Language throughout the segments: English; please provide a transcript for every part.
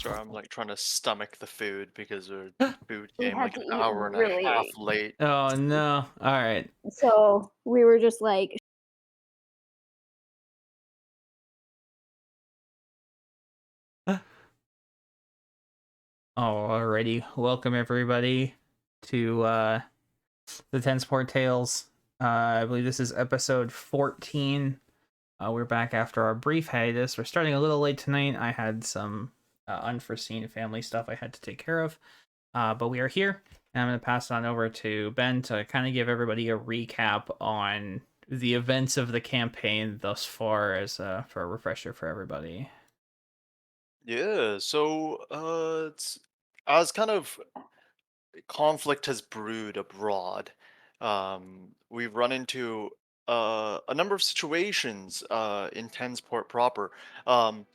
Sorry, I'm like trying to stomach the food because our food We came had like to an eat hour and a half really late. Oh no. All right. so we were just like, Alrighty. Welcome everybody to the Tensport Tales. I believe this is episode 14. We're back after our brief hiatus. We're starting a little late tonight. I had some unforeseen family stuff I had to take care of. But we are here. And I'm going to pass it on over to Ben to kind of give everybody a recap on the events of the campaign thus far as for a refresher for everybody. Yeah, so it's as kind of conflict has brewed abroad. We've run into a number of situations in Tensport proper. Um,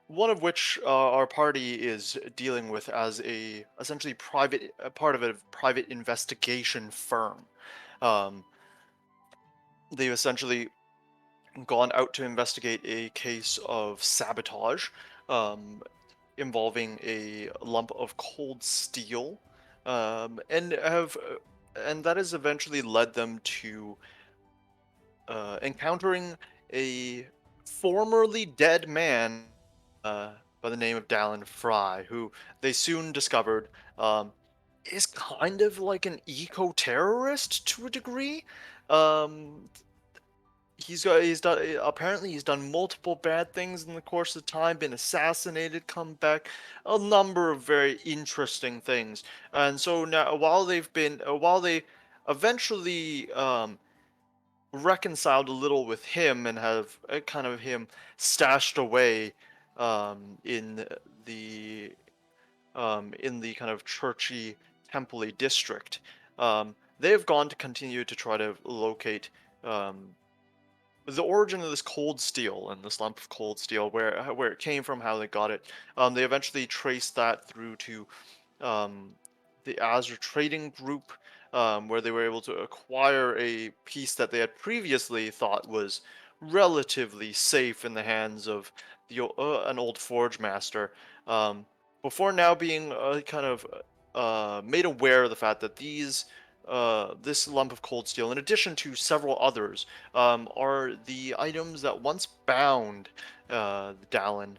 one of which our party is dealing with as a essentially private part of a private investigation firm. Um, they've essentially gone out to investigate a case of sabotage um, involving a lump of cold steel, and that has eventually led them to encountering a formerly dead man by the name of Dallin Fry, who they soon discovered um, is kind of like an eco-terrorist to a degree. Um, he's done apparently he's done multiple bad things in the course of time, been assassinated, come back, a number of very interesting things. And so now while they eventually reconciled a little with him and have kind of him stashed away in the in the kind of churchy temple district, they have gone to continue to try to locate um, the origin of this cold steel and this lump of cold steel, where it came from, how they got it. They eventually traced that through to um, the Azure Trading Group, where they were able to acquire a piece that they had previously thought was relatively safe in the hands of an old forge master, before now being kind of made aware of the fact that this lump of cold steel, in addition to several others, are the items that once bound Dallin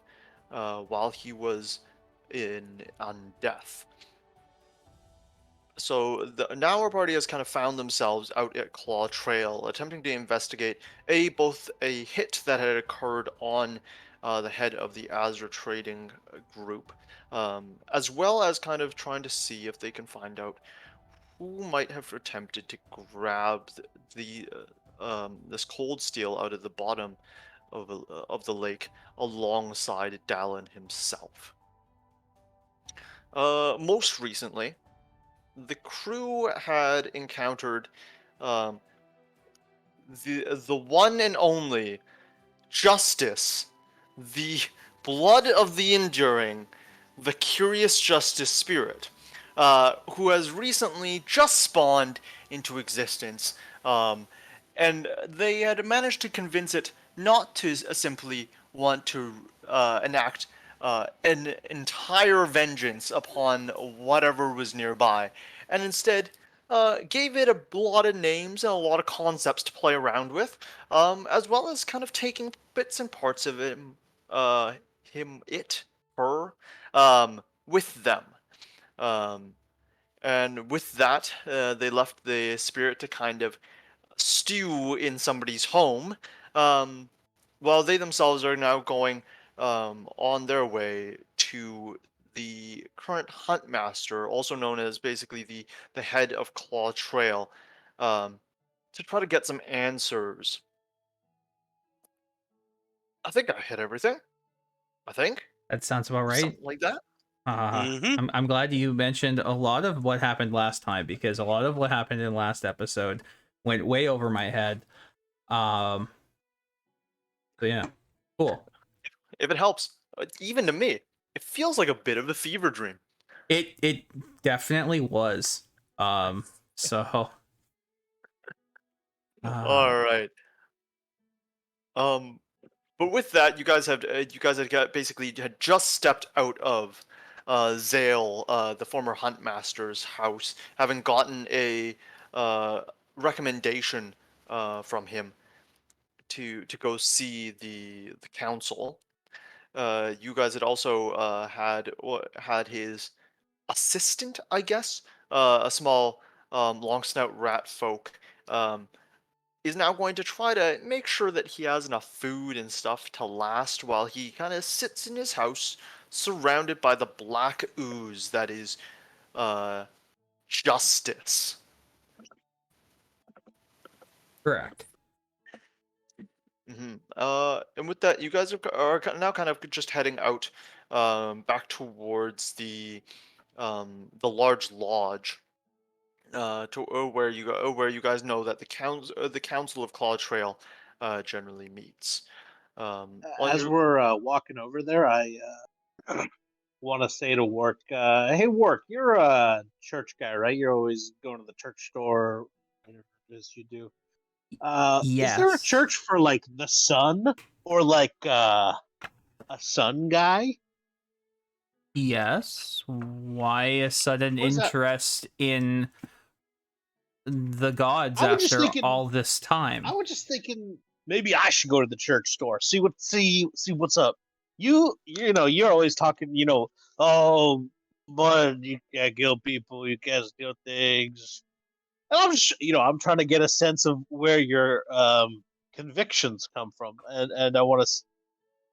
while he was on death. So now our party has kind of found themselves out at Claw Trail, attempting to investigate both a hit that had occurred on the head of the Azure Trading Group, as well as kind of trying to see if they can find out who might have attempted to grab this cold steel out of the bottom of the lake alongside Dallin himself. Most recently, the crew had encountered um, the one and only Justice, the blood of the enduring, the curious Justice Spirit, who has recently just spawned into existence, and they had managed to convince it not to simply want to enact an entire vengeance upon whatever was nearby, and instead gave it a lot of names and a lot of concepts to play around with, as well as kind of taking bits and parts of it, uh, her, with them. Um, and with that, they left the spirit to kind of stew in somebody's home, um, while they themselves are now going on their way to the current hunt master, also known as basically the head of Claw Trail, um, to try to get some answers. I think I hit everything. I think That sounds about right. something like that. Uh, Mm-hmm. I'm glad you mentioned a lot of what happened last time because a lot of what happened in last episode went way over my head. Um, so yeah, cool. If it helps, even to me, it feels like a bit of a fever dream. It definitely was. Um, so uh, All right. Um, But with that, you guys had basically had just stepped out of Zale, the former huntmaster's house, having gotten a uh, recommendation from him to go see the council. You guys had also had his assistant, I guess, a small long snout rat folk. Um, is now going to try to make sure that he has enough food and stuff to last while he kind of sits in his house surrounded by the black ooze that is uh, justice. Correct. And with that, you guys are now kind of just heading out back towards the large lodge to where you guys know that the council of Claw Trail generally meets. On As your we're walking over there, I want to say to Work, "Hey, Work, you're a church guy, right? You're always going to the church store, whatever it is you do. Is there a Yes. church for like the sun or like a sun guy? Yes. Why a sudden What is that? interest in the gods I was just after thinking. all this I time? was just thinking maybe I should go to the church store, see what's up. You know you're always talking. Oh, but you can't kill people, you can't steal things. And I'm just, I'm trying to get a sense of where your convictions come from, and I want to,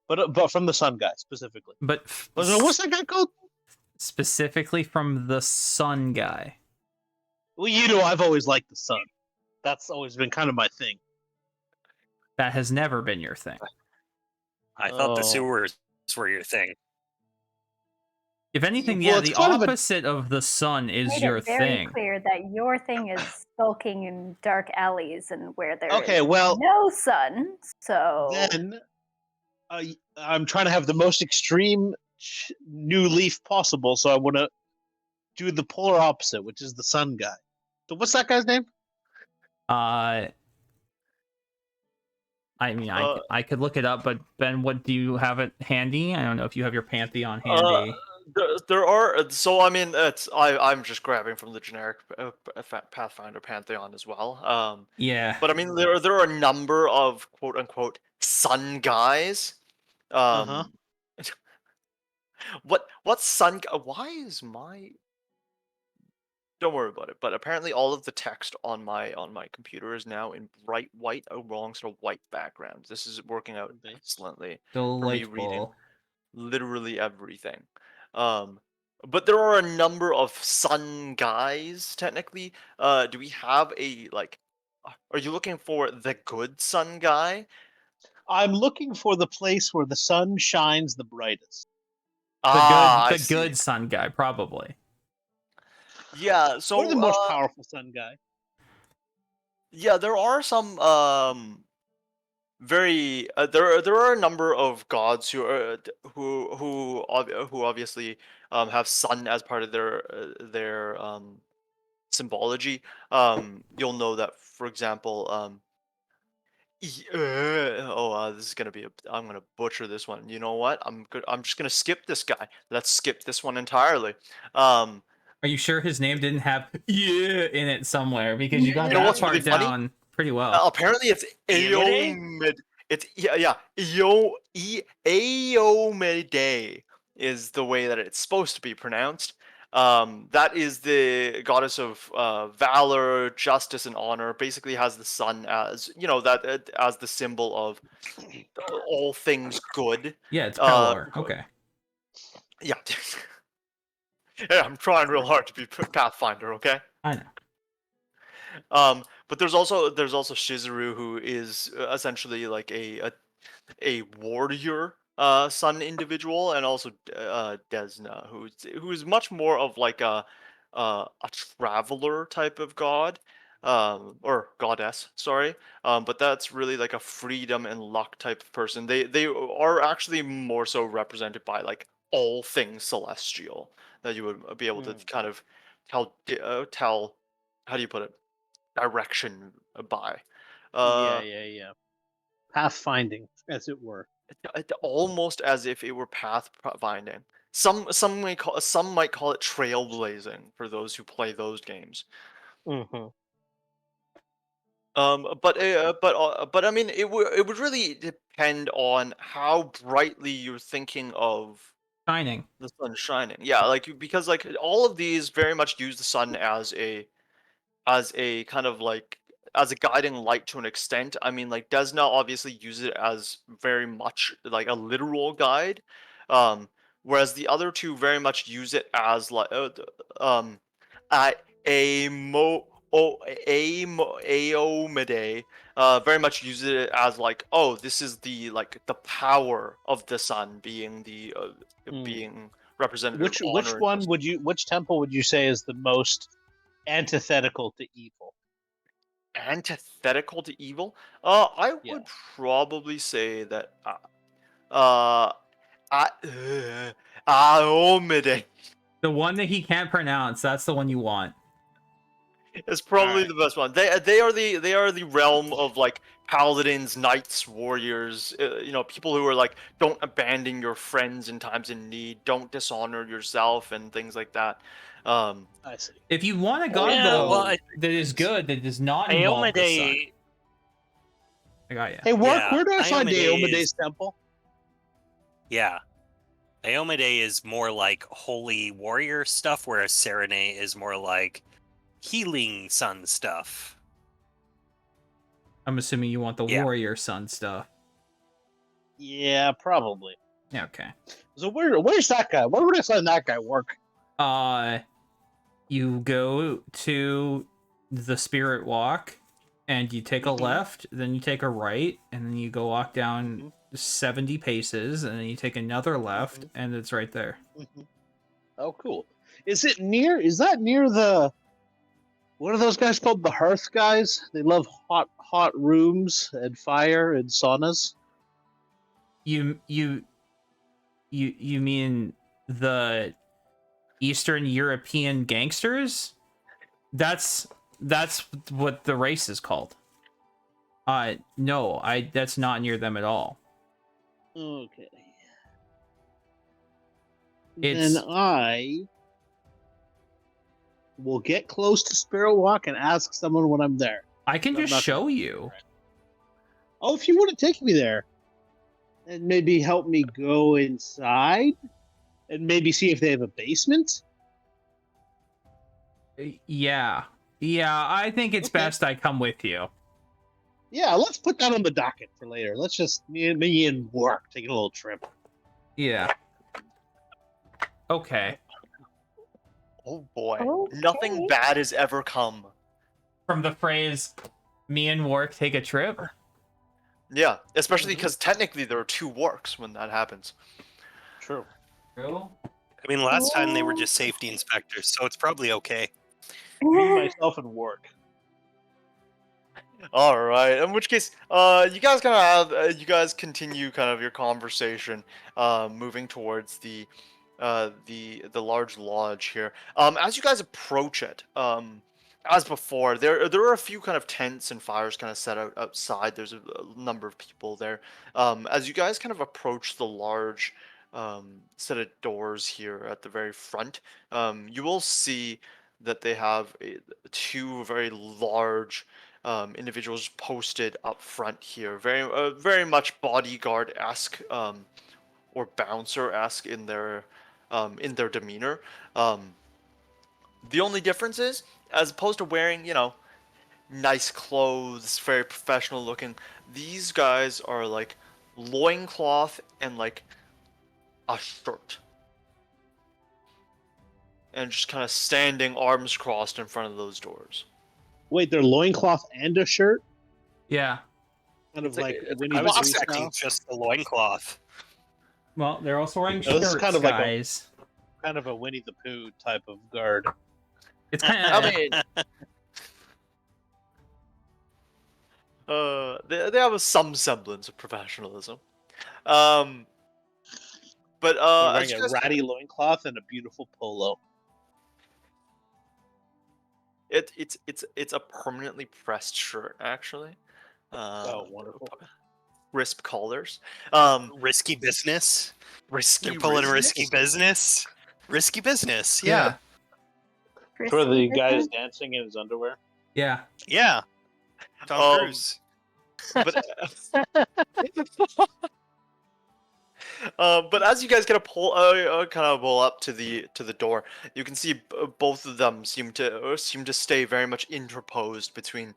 but from the Sun guy specifically. But What's that guy called? specifically from the sun guy. Well, I've always liked the Sun. That's always been kind of my thing. That has never been your thing. I thought the Oh, sewers were your thing. If anything, well, yeah, it's the kind of a opposite of the sun is Made your it very thing. clear that your thing is sulking in dark alleys and where there is okay. Well, no sun. So then I'm trying to have the most extreme new leaf possible, so I want to do the polar opposite, which is the Sun guy. So what's that guy's name? I mean, uh, I could look it up, but Ben, what do you have it handy? I don't know if you have your Pantheon uh, handy. there are so I mean I'm just grabbing from the generic Pathfinder Pantheon as well. Yeah. But I mean there are a number of quote unquote sun guys. Uh huh. Um, what sun? Why is my? Don't worry about it. But apparently, all of the text on my computer is now in bright white alongside a white background. This is working out excellently for me reading Delightful. literally everything. Um, but there are a number of sun guys. Technically, do we have a like? Are you looking for the good sun guy? I'm looking for the place where the sun shines the brightest. Ah, I The see. good sun guy, probably. Yeah. Or the So, most powerful sun guy. yeah, there are some very there are a number of gods who are who obviously have sun as part of their symbology. You'll know that, for example, this is gonna be I'm gonna butcher this one. You know what? I'm just gonna skip this guy. Let's skip this one entirely. Um, Are you sure his name didn't have yeah in it somewhere? Because you got you know that what's part really funny? down pretty well. Apparently it's Iomide? Aomid. It's yeah, Aomide is the way that it's supposed to be pronounced. That is the goddess of valor, justice, and honor. Basically, has the sun as that as the symbol of all things good. Yeah, it's Uh, Pelor. Okay. yeah. Yeah, I'm trying real hard to be Pathfinder. Okay. I know. But there's also Shizuru, who is essentially like a warrior sun individual, and also Desna, who's much more of like a traveler type of god, or goddess, sorry. But that's really like a freedom and luck type of person. They are actually more so represented by like all things celestial that you would be able to Hmm. kind of tell how do you put it, direction by. Yeah, Uh, yeah, yeah. pathfinding, as it were. Almost as if it were pathfinding. Some might call it trailblazing for those who play those games. Mm-hmm. But I mean, it would really depend on how brightly you're thinking of Shining. the sun shining. Yeah, because all of these very much use the sun as a kind of as a guiding light to an extent. I mean, Desna obviously uses it as very much like a literal guide, um, whereas the other two very much use it as um, a Aomade very much uses it as oh, this is the power of the sun being being representative of honor and justice. Which temple would you say is the most antithetical to evil? Antithetical to evil? I Yeah. would probably say that uh, Aomade The one that he can't pronounce, that's the one you want. is probably Alright. the best one. They are the realm of paladins, knights, warriors. People who are don't abandon your friends in times in need, don't dishonor yourself, and things like that. I see. If you want a Oh, god yeah, though well, that is good, that does not involve the sun. Aomade. I got you. Hey, Wark, Yeah, where do I find Iomedae Aomede's is- temple? Yeah. Aomade is more like holy warrior stuff, whereas Serenade is more like healing sun stuff. I'm assuming you want the Yeah. warrior sun stuff. Yeah, probably. Yeah, okay. So where's that guy? Where would I find that guy, Wark? You go to the spirit walk and you take a left, then you take a right, and then you go walk down 70 paces, and then you take another left, and it's right there. Oh, cool. Is that near the... What are those guys called? The hearth guys? They love hot rooms and fire and saunas. You mean the Eastern European gangsters? That's what the race is called. No, that's not near them at all. Okay. It's- Then I will get close to Sparrow Walk and ask someone when I'm there. I can I'm just not show gonna- you. Oh, if you want to take me there, and maybe help me go inside, and maybe see if they have a basement. Yeah, I think it's Okay. best I come with you. Yeah, let's put that on the docket for later. Let's just me and Wark taking a little trip. Yeah. Okay. Oh boy, Okay. nothing bad has ever come. From the phrase, "Me and Wark take a trip." Yeah, especially because technically there are two Warks when that happens. True. True. I mean, last time they were just safety inspectors, so it's probably okay. Me, myself, and Wark. All right. In which case, you guys you guys continue kind of your conversation, moving towards the large lodge here. As you guys approach it, as before, there are a few kind of tents and fires kind of set out outside. There's a number of people there. As you guys kind of approach the large set of doors here at the very front, you will see that they have two very large individuals posted up front here, very much bodyguard-esque or bouncer-esque in their demeanor. The only difference is, as opposed to wearing nice clothes, very professional looking, these guys are loincloth and a shirt, and just kind of standing arms crossed in front of those doors. Wait, they're loincloth and a shirt? Yeah. Kind of It's like- like it's Winnie I the was Pooh expecting style? just the loincloth. Well, they're also wearing No, this is shirts, kind of like a- guys. Kind of a Winnie the Pooh type of guard. It's kind I of. mean, they have some semblance of professionalism. But They're as wearing you a guys, ratty loincloth and a beautiful polo. it's a permanently pressed shirt actually. Oh, wonderful. crisp collars. Risky business. Risky. They're pulling business? risky business. Risky business. Yeah. For the Risky guys business. dancing in his underwear. Yeah. Yeah. Tom Um, Cruise. But but as you guys kind of pull up to the door, you can see both of them seem to stay very much interposed between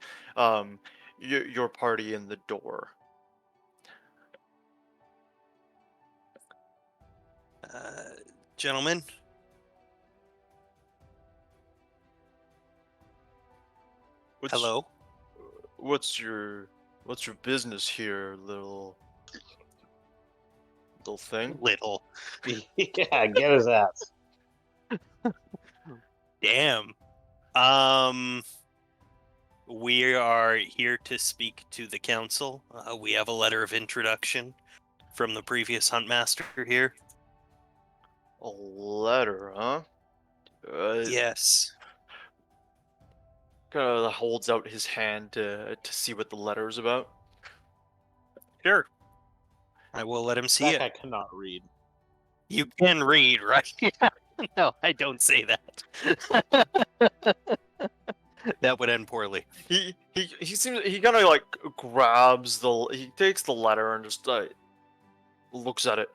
your party and the door. Gentlemen, hello. What's your business here, little thing? Little. Yeah, get his ass. Damn. We are here to speak to the council. We have a letter of introduction from the previous huntmaster here. A letter, huh? Yes. Kind of holds out his hand to see what the letter's about. Sure. I will let him see That it. guy cannot read. You can read, right? No, I don't say that. That would end poorly. He seems he kind of like grabs he takes the letter and just looks at it.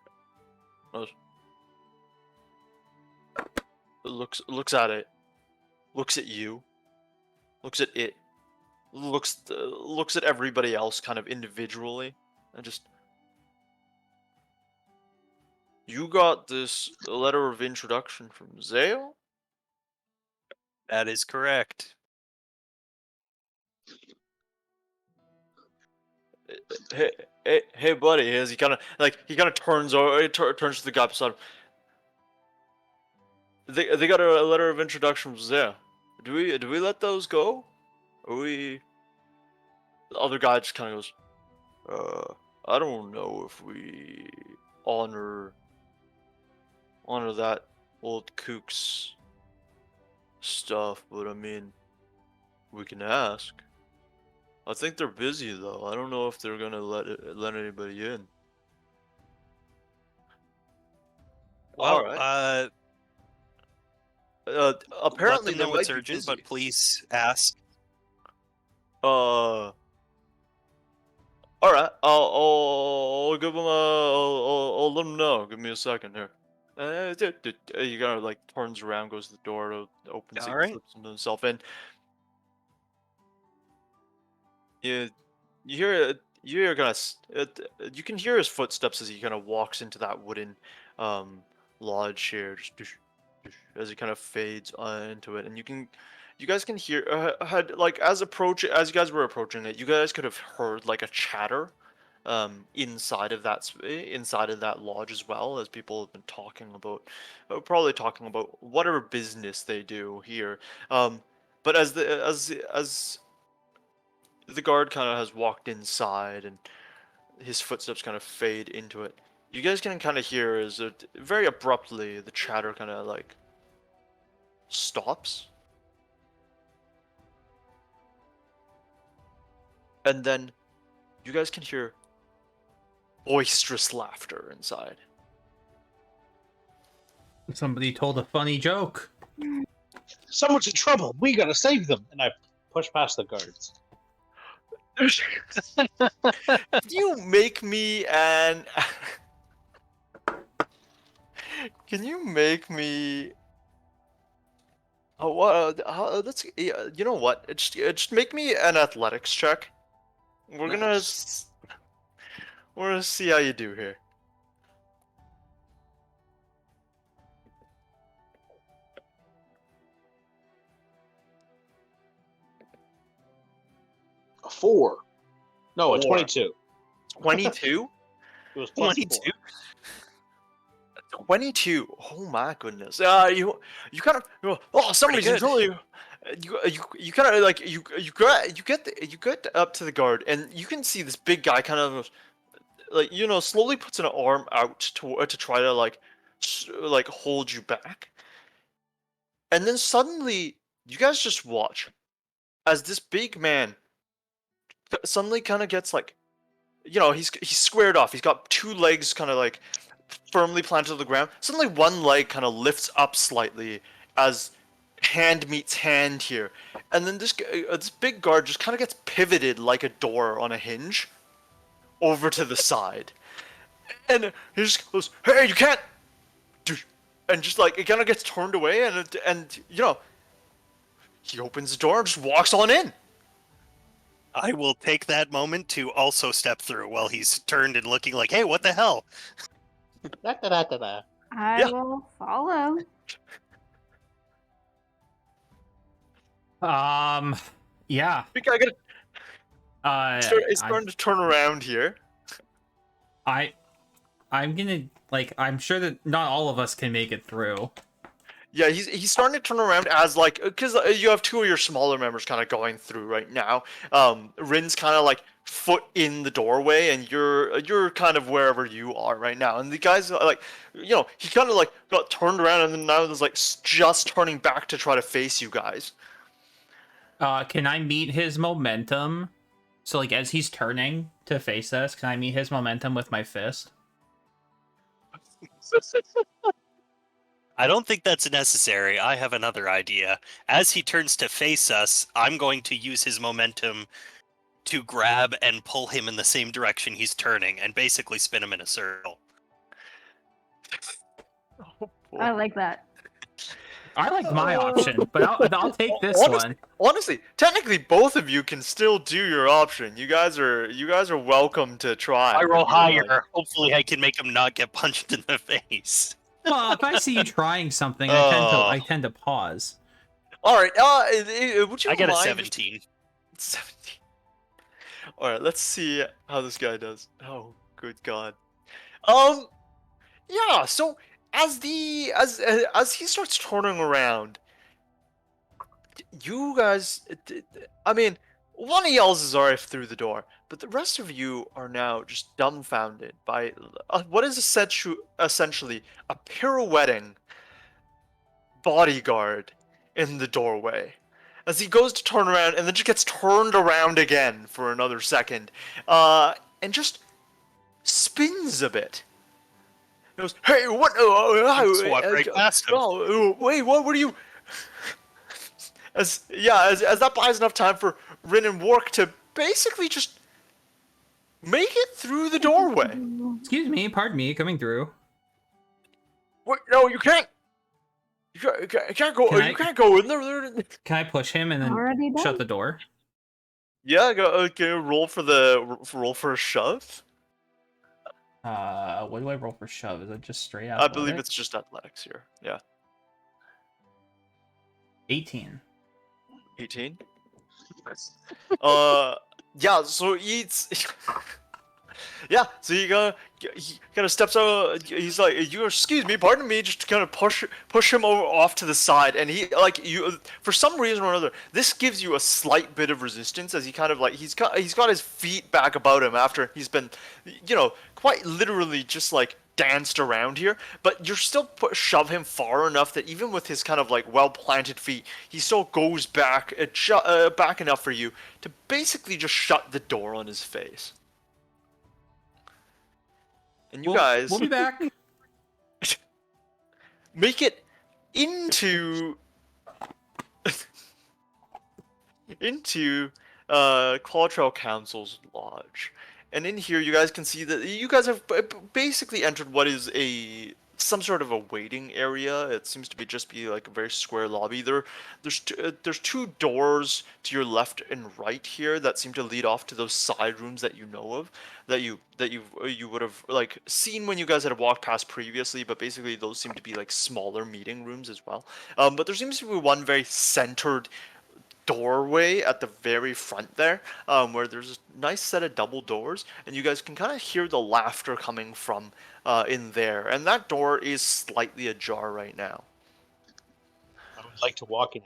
Looks at it. Looks at you. Looks at it. Looks at everybody else kind of individually and just, you got this letter of introduction from Zale? That is correct. Hey, buddy. As he kind of turns over, turns to the guy beside him. They got a letter of introduction from Zale. Do we let those go? Are we? The other guy just kind of goes, I don't know if we honor that old kook's stuff, but I mean, we can ask. I think they're busy though. I don't know if they're gonna let anybody in. Well, Alright. let Apparently them they know might it's be urgent, busy. but please ask. Alright. I'll give them I'll let them know. Give me a second here. He kind of like turns around, goes to the door, opens it, Alright. slips himself in. You hear you can hear his footsteps as he kind of walks into that wooden lodge here, just as he kind of fades into it, and you guys can hear had like as you guys were approaching it, you guys could have heard like a chatter inside of that lodge as well, as people have been talking about probably talking about whatever business they do here. But as the guard kind of has walked inside and his footsteps kind of fade into it, you guys can kind of hear as very abruptly the chatter kind of like stops, and then you guys can hear boisterous laughter inside. Somebody told a funny joke. Someone's in trouble. We gotta save them. And I push past the guards. Can you make me an can you make me let's you know what, just make me an athletics check. We're Nice. gonna see how you do here. A 4. No, a Four. 22. 22. It was plus 22? 4. 22. Oh my goodness. You kind of, oh, somebody's in good. trouble. You kind of like you get up to the guard, and you can see this big guy kind of like, slowly puts an arm out to try to like hold you back, and then suddenly you guys just watch as this big man suddenly kind of gets like he's squared off. He's got two legs kind of like firmly planted on the ground. Suddenly one leg kind of lifts up slightly as hand meets hand here, and then this big guard just kind of gets pivoted like a door on a hinge over to the side, and he just goes, "Hey, you can't!" And just like it kind of gets turned away, and he opens the door and just walks on in. I will take that moment to also step through while he's turned and looking like, hey, what the hell? Da-da-da-da-da. I Yeah. will follow. Yeah. I gotta it's I'm, starting to turn around here. I'm gonna I'm sure that not all of us can make it through. Yeah, he's starting to turn around as like because you have two of your smaller members kind of going through right now. Rin's kind of like foot in the doorway, and you're kind of wherever you are right now. And the guys like he kind of like got turned around, and then now there's like just turning back to try to face you guys. Can I meet his momentum? So like as he's turning to face us, can I meet his momentum with my fist? I don't think that's necessary. I have another idea. As he turns to face us, I'm going to use his momentum to grab and pull him in the same direction he's turning and basically spin him in a circle. I like that. I like my option, but I'll take this one. Honestly, technically, both of you can still do your option. You guys are welcome to try. I roll if you would like. higher. Hopefully I can make him not get punched in the face. Well, if I see you trying something, I tend to pause. All right. Would you I get a mind 17. 17. All right. Let's see how this guy does. Oh, good God. Yeah. So as he starts turning around, you guys, I mean, one of y'all's is already through the door, but the rest of you are now just dumbfounded by what is essentially a pirouetting bodyguard in the doorway. As he goes to turn around and then just gets turned around again for another second, and just spins a bit. He goes, "Hey, what? Swat right past him. Wait, what are you?" As that buys enough time for Rin and Wark to basically just make it through the doorway. Excuse me, pardon me, coming through. Wait, no, you can't. You can't go. You can't go in there. Can I push him and then Already done. shut the door? Yeah, go roll for a shove. What do I roll for shove? Is it just straight out? I believe it's just athletics here. Yeah. 18. 18. Yeah. So it's yeah. So he kind of steps out. He's like, "You excuse me, pardon me," just to kind of push him off to the side, and he for some reason or another, this gives you a slight bit of resistance as he kind of like he's got his feet back about him after he's been, quite literally just like danced around here, but you're still shove him far enough that even with his kind of like well planted feet, he still goes back back enough for you to basically just shut the door on his face. And you guys we'll be back. make it into Clawtrail Council's lodge. And in here, you guys can see that you guys have basically entered what is some sort of a waiting area. It seems to be like a very square lobby. There's two doors to your left and right here that seem to lead off to those side rooms that you know of, that you would have like seen when you guys had walked past previously. But basically, those seem to be like smaller meeting rooms as well. But there seems to be one very centered doorway at the very front there, where there's a nice set of double doors, and you guys can kind of hear the laughter coming from in there, and that door is slightly ajar right now. I would like to walk in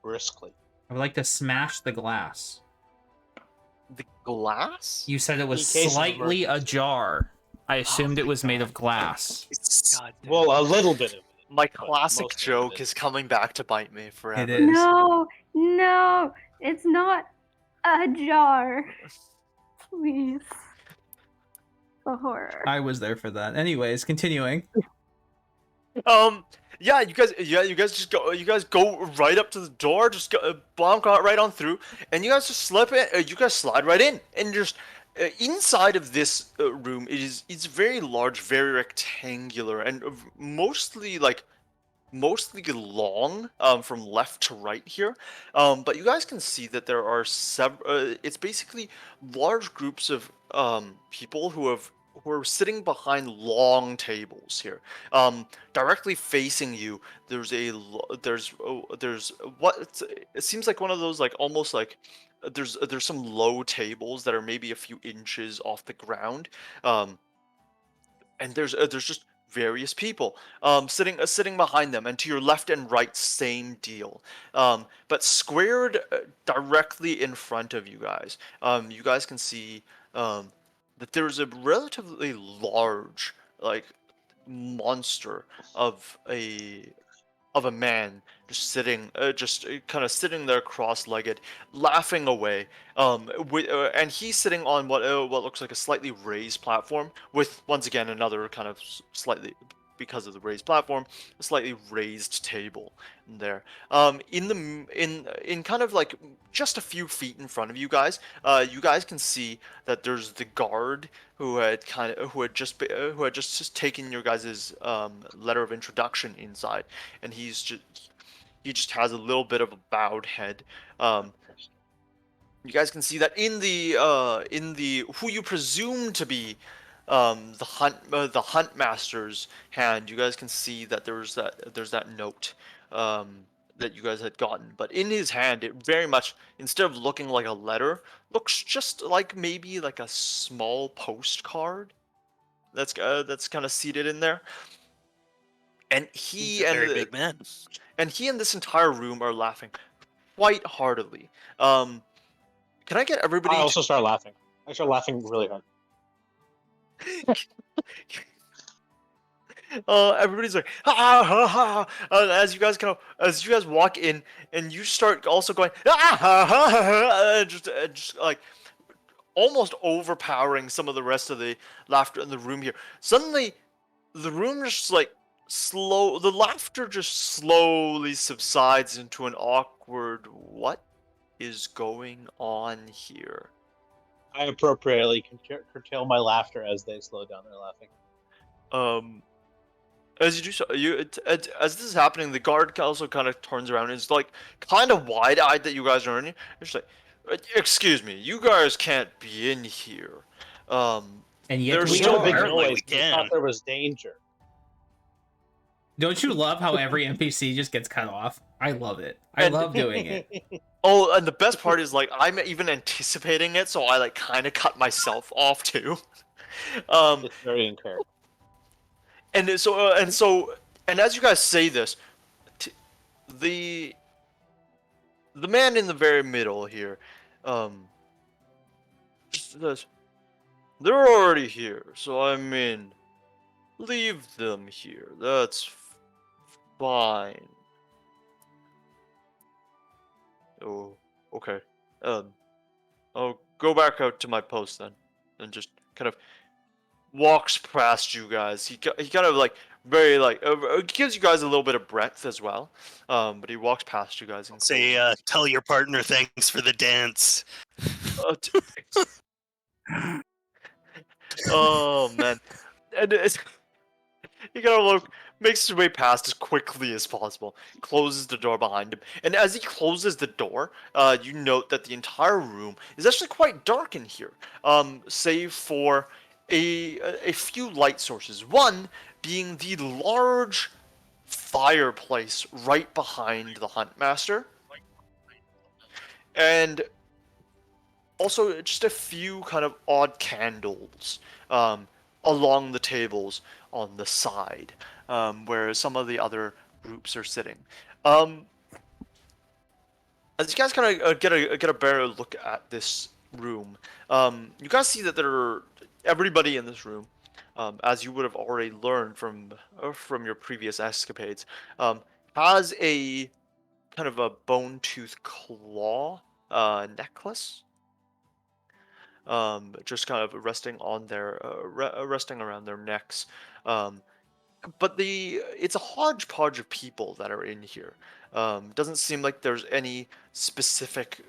briskly. I would like to smash the glass. The glass? You said it was In case of slightly emergency. ajar. I assumed it was made of glass. God damn. Well, a little bit of it. My but classic most of it joke is. is coming back to bite me forever. It is. No, it's not a jar. Please. The horror. I was there for that. Anyways, continuing. Yeah, you guys just go. You guys go right up to the door. Just go, bonk out right on through, and you guys just slip in. You guys slide right in, and just inside of this room, it's very large, very rectangular, and mostly long from left to right here, but you guys can see that there are several. It's basically large groups of people who are sitting behind long tables here. Directly facing you, there's it seems like one of those like almost like there's some low tables that are maybe a few inches off the ground. Um, and there's just various people sitting behind them, and to your left and right, same deal. But squared directly in front of you guys, you guys can see that there's a relatively large like monster of a man just sitting, just kind of sitting there cross-legged, laughing away. And he's sitting on what looks like a slightly raised platform, with once again another kind of slightly, because of the raised platform, a slightly raised table there. In kind of like just a few feet in front of you guys can see that there's the guard who had just taken your guys' letter of introduction inside, and he just has a little bit of a bowed head. You guys can see that in the who you presume to be the hunt master's hand. You guys can see that there's that note that you guys had gotten, but in his hand, it very much, instead of looking like a letter, looks just like maybe like a small postcard that's kind of seated in there. And He's a very big man. he and this entire room are laughing quite heartily. Can I get everybody I also start laughing. I start laughing really hard. everybody's like ha ha ha, as you guys walk in, and you start also going ha ha ha, just like almost overpowering some of the rest of the laughter in the room here. Suddenly, the room just like the laughter just slowly subsides into an awkward, what is going on here? I appropriately curtail my laughter as they slow down their laughing. As you do so, as this is happening, the guard also kind of turns around and is like kind of wide-eyed that you guys are in here. It's like, excuse me, you guys can't be in here. And yet There's we still Still a big are. Apparently noise. we We can. thought there was danger. Don't you love how every NPC just gets cut off? I love it. I And- love doing it. Oh, and the best part is like I'm even anticipating it, so I like kind of cut myself off too. It's very in character. And as you guys say this, the man in the very middle here, just says, they're already here, so I mean, leave them here. That's fine. Oh, okay. I'll go back out to my post then, and just kind of walks past you guys. He kind of like very like gives you guys a little bit of breadth as well. But he walks past you guys and Say, closes. tell your partner thanks for the dance. Oh man, and he kind of makes his way past as quickly as possible, closes the door behind him, and as he closes the door, you note that the entire room is actually quite dark in here, save for a few light sources. One being the large fireplace right behind the huntmaster, and also just a few kind of odd candles along the tables on the side, where some of the other groups are sitting. As you guys kind of get a better look at this room, you guys see that everybody in this room, as you would have already learned from your previous escapades, has a kind of a bone tooth claw necklace. just kind of resting on resting around their necks. Um, but it's a hodgepodge of people that are in here. Doesn't seem like there's any specific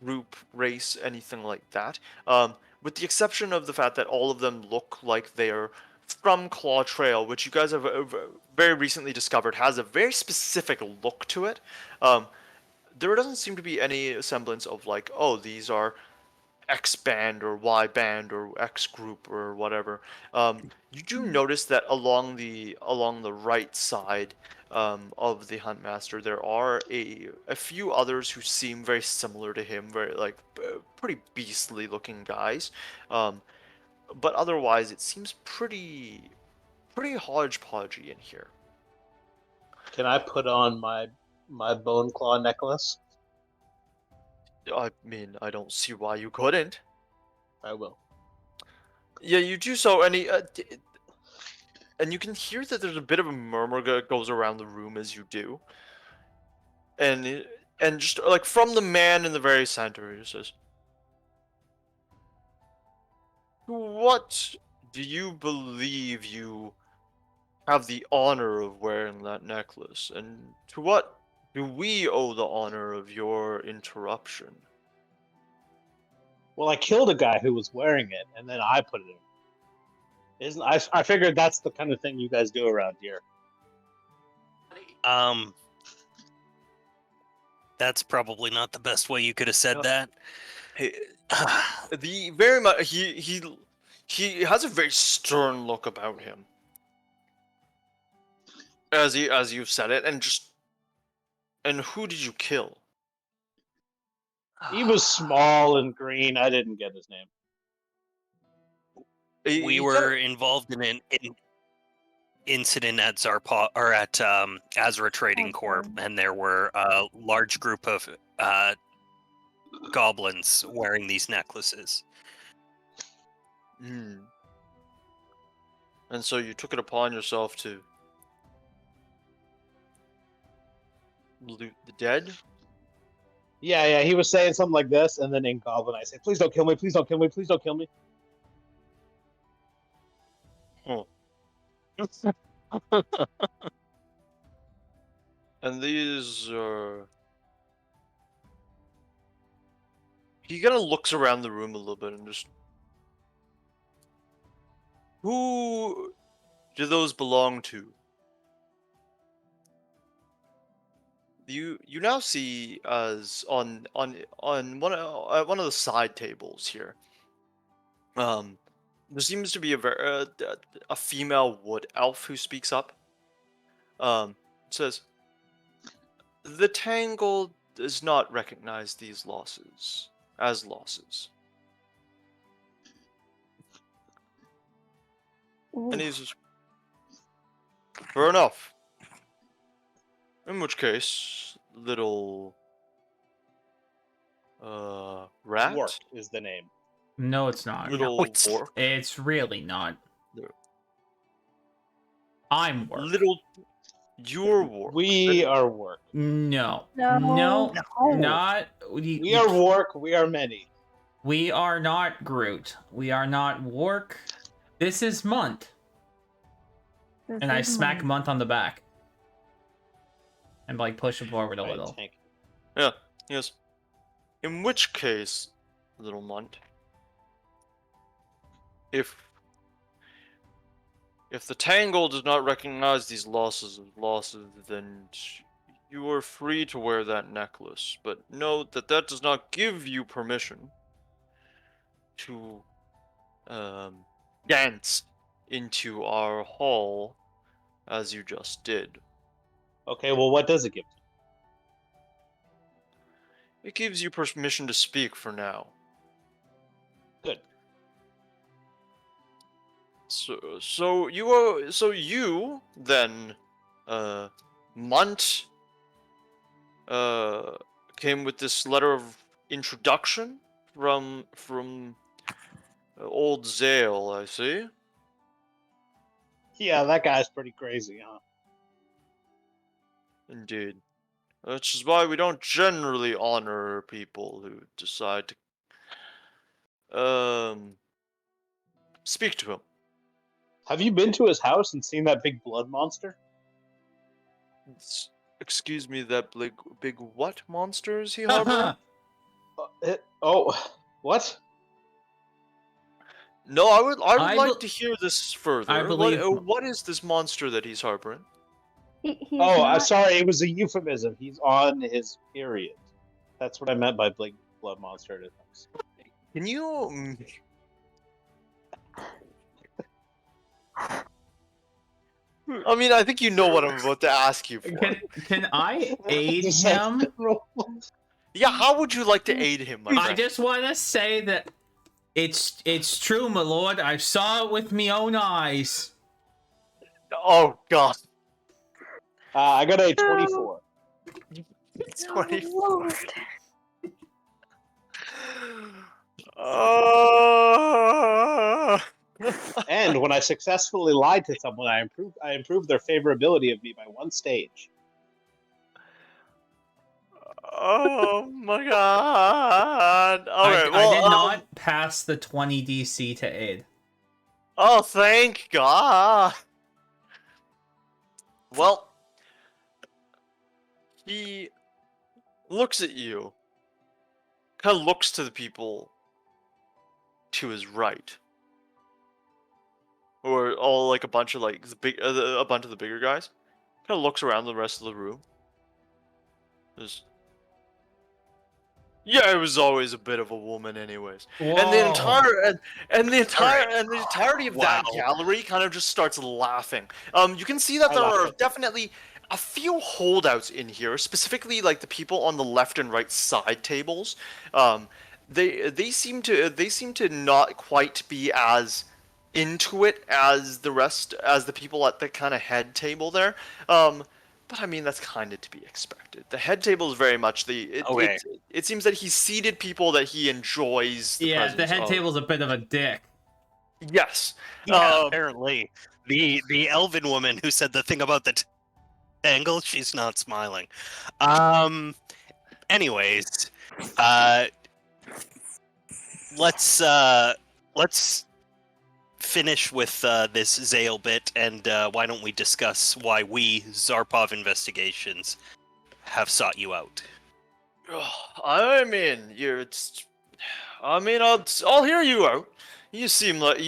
group, race, anything like that. With the exception of the fact that all of them look like they're from Claw Trail, which you guys have very recently discovered has a very specific look to it. There doesn't seem to be any semblance of like, oh, these are X band or Y band or X group or whatever. You do notice that along the right side of the Huntmaster, there are a few others who seem very similar to him, very like pretty beastly looking guys. Um, but otherwise, it seems pretty hodgepodgey in here. Can I put on my bone claw necklace? I mean, I don't see why you couldn't. I will. Yeah, you do so, and you can hear that there's a bit of a murmur that goes around the room as you do, and just like from the man in the very center, he says, "What do you believe you have the honor of wearing that necklace, and to what do we owe the honor of your interruption?" Well, I killed a guy who was wearing it, and then I put it in. Isn't I figured that's the kind of thing you guys do around here. That's probably not the best way you could have said that. Hey, the very much he has a very stern look about him as you've said it, and who did you kill? He was small and green. I didn't get his name. We were involved in an incident at Zarpa or at Azra Trading Okay. Corp, and there were a large group of goblins wearing these necklaces. Hmm. And so you took it upon yourself to loot the dead? Yeah, he was saying something like this, and then in Goblin, I say, "Please don't kill me! Please don't kill me! Please don't kill me!" Huh. And these are... He kind of looks around the room a little bit and just... Who do those belong to? You now see as on one of the side tables here. There seems to be a female wood elf who speaks up. Says, "The Tangle does not recognize these losses as losses." And Ooh. he says, "Fair enough. In which case, little rat, Work is the name. No, it's not. little it's- orc, It's really not. No. I'm work. little your work. We are work. No. No. No. No. Not. We are work. We are many. We are not Groot. We are not Work. This is Munt. This And I is smack mine. Munt on the back. And like push him forward a Right, little. tank. Yeah. Yes. In which case, little Munt, if the Tangle does not recognize these losses as losses, then you are free to wear that necklace. But note that that does not give you permission to dance into our hall as you just did. Okay, well, what does it give? It gives you permission to speak for now. Good. So you then, Munt, came with this letter of introduction from old Zale, I see. Yeah, that guy's pretty crazy, huh? Indeed. Which is why we don't generally honor people who decide to Speak to him. Have you been to his house and seen that big blood monster? Excuse me, that big what monster is he harboring? What? No, I would I like bel- to hear this further. I believe- What is this monster that he's harboring? He's Oh, not. sorry, it was a euphemism. He's on his period. That's what I meant by big blood monster at his house. Can you? I mean, I think you know what I'm about to ask you for. Can I aid Just like- him? Yeah, how would you like to aid him, my I friend? just want to say that it's true, my lord. I saw it with me own eyes. Oh God. I got a 24. It's Oh, 24. Lord. And when I successfully lied to someone, I improved their favorability of me by 1 stage. Oh my God. All right. I did Well, not pass the 20 DC to aid. Oh, thank God. Well, he looks at you, kind of looks to the people to his right, or all like a bunch of like a bunch of the bigger guys. Kind of looks around the rest of the room. Yeah, it was always a bit of a woman, anyways. And the entire and the entirety of that Wow. gallery kind of just starts laughing. You can see that I there love are it. definitely a few holdouts in here, specifically like the people on the left and right side tables. They seem to not quite be as into it as the people at the kind of head table there. But I mean, that's kind of to be expected. The head table is very much Okay. it seems that he's seated people that he enjoys the Yeah, presence the head of. table's a bit of a dick. Yes. Yeah, apparently. The elven woman who said the thing about the tangle, she's not smiling. Anyways, let's finish with this Zale bit, and why don't we discuss why we, Zarpov Investigations, have sought you out. I mean, I'll hear you out. You seem like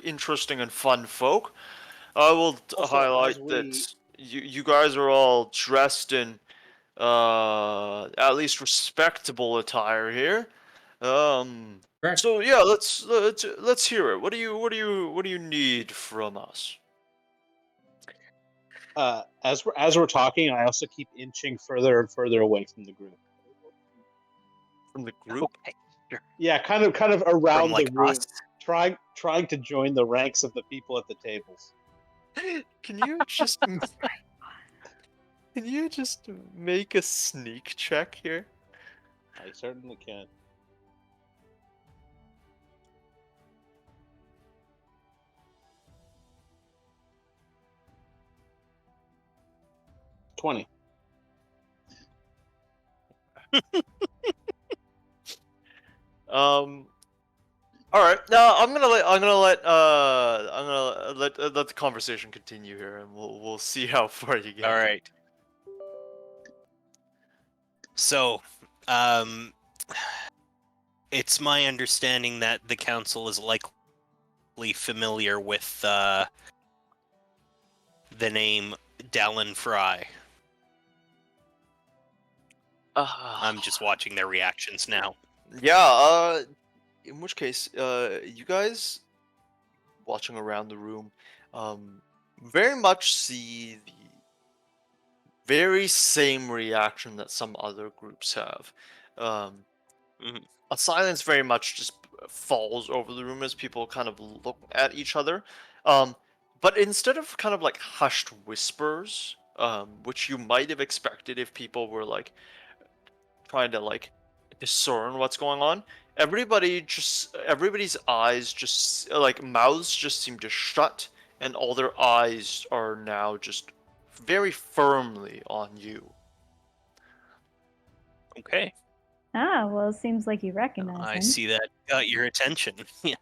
interesting and fun folk. I will Also, highlight as that we- you guys are all dressed in at least respectable attire here. Correct. So yeah, let's hear it. What do you need from us? As we're talking, I also keep inching further and further away from the group. From the group? Okay. Yeah, kind of around From like the room, us. trying to join the ranks of the people at the tables. Can you just make a sneak check here? I certainly can. $20. All right. Now I'm gonna let the conversation continue here, and we'll see how far you get. All right. So, it's my understanding that the council is likely familiar with the name Dallin Fry. I'm just watching their reactions now. Yeah. In which case, you guys watching around the room, very much see the very same reaction that some other groups have. Mhm. A silence very much just falls over the room as people kind of look at each other. But instead of kind of like hushed whispers, which you might have expected if people were like trying to like discern what's going on, everybody's eyes just like mouths just seem to shut, and all their eyes are now just very firmly on you. Okay. Ah, well, it seems like you recognize I him. see that got your attention. Yeah.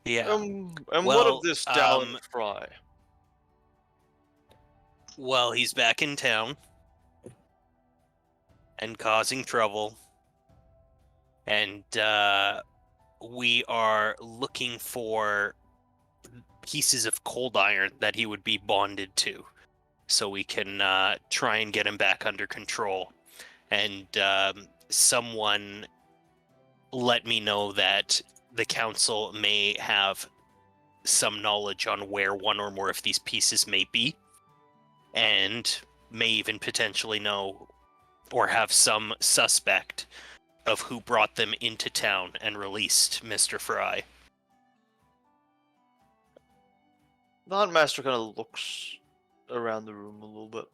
Yeah. And what of Well, this Dallin Fry? well, he's back in town and causing trouble, and we are looking for pieces of cold iron that he would be bonded to, so we can try and get him back under control. And someone let me know that the council may have some knowledge on where one or more of these pieces may be, and may even potentially know or have some suspect of who brought them into town and released Mr. Fry. The Master kind of looks around the room a little bit.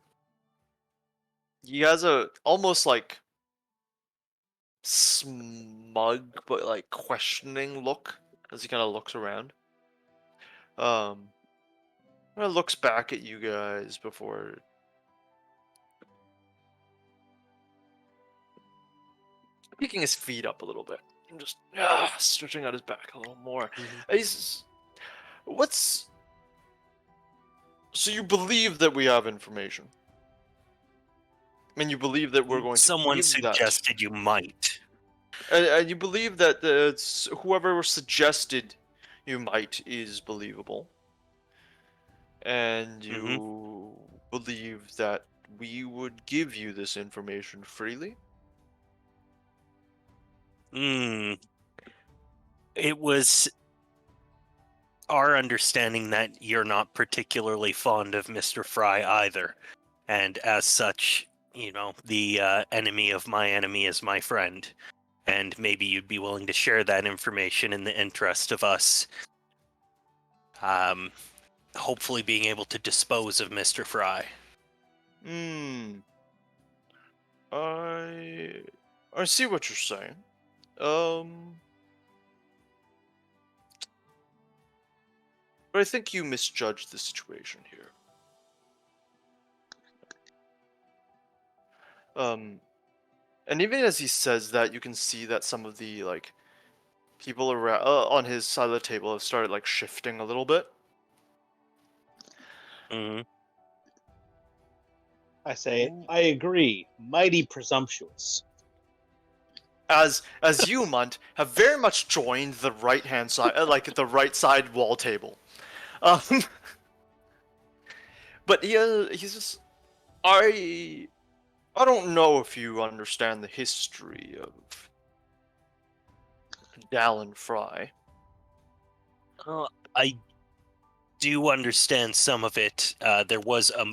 He has a almost like smug but like questioning look as he kind of looks around. Kind of looks back at you guys before picking his feet up a little bit and just stretching out his back a little more. He's what's so you believe that we have information? I mean, you believe that we're going to Someone give that, suggested you might. and you believe that whoever suggested you might is believable, and you believe that we would give you this information freely. It was our understanding that you're not particularly fond of Mr. Fry either, and as such, the enemy of my enemy is my friend, and maybe you'd be willing to share that information in the interest of us hopefully being able to dispose of Mr. Fry. I see what you're saying. But I think you misjudged the situation here. And even as he says that, you can see that some of the like people around on his side of the table have started like shifting a little bit. I say, I agree. Mighty presumptuous. As you, Munt, have very much joined the right hand side, like the right side wall table. But he's just I don't know if you understand the history of Dallin Fry. I do understand some of it. There was a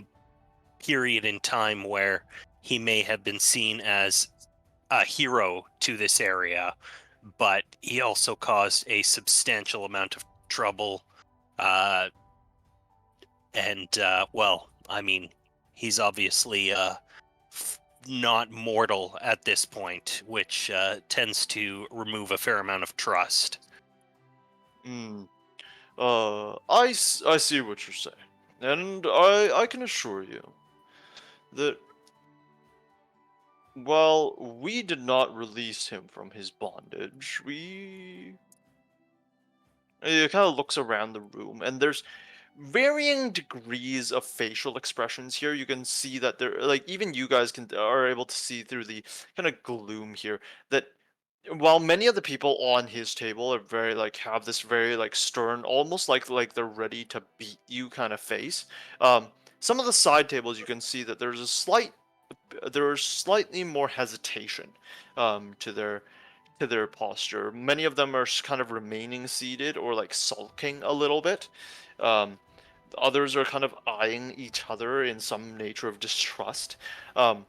period in time where he may have been seen as a hero to this area, but he also caused a substantial amount of trouble. Well, I mean, he's obviously not mortal at this point, which tends to remove a fair amount of trust. I see what you're saying, and I can assure you that while we did not release him from his bondage, he kind of looks around the room, and there's varying degrees of facial expressions here. You can see that there, like even you guys are able to see through the kind of gloom here that while many of the people on his table are very like have this very like stern, almost like they're ready to beat you kind of face. Some of the side tables you can see that there's slightly more hesitation to their posture. Many of them are kind of remaining seated or like sulking a little bit. Others are kind of eyeing each other in some nature of distrust. But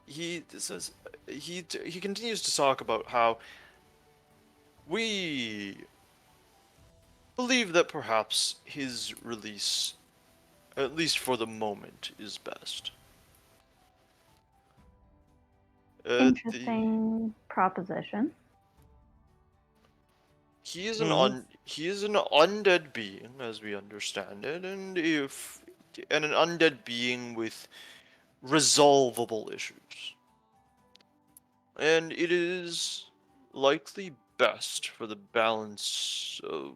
he says he continues to talk about how we believe that perhaps his release, at least for the moment, is best. Interesting proposition. He is an undead being, as we understand it, and an undead being with resolvable issues. And it is likely best for the balance of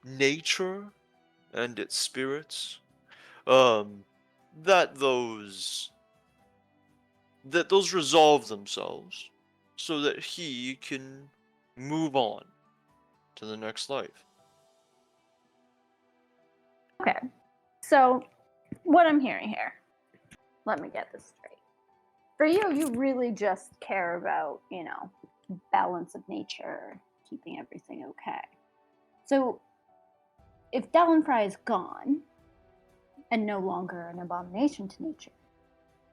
nature and its spirits, that those resolve themselves so that he can move on to the next life. Okay. So, what I'm hearing here, let me get this straight. For you, you really just care about, balance of nature, keeping everything okay. So, if Dallin Fry is gone and no longer an abomination to nature,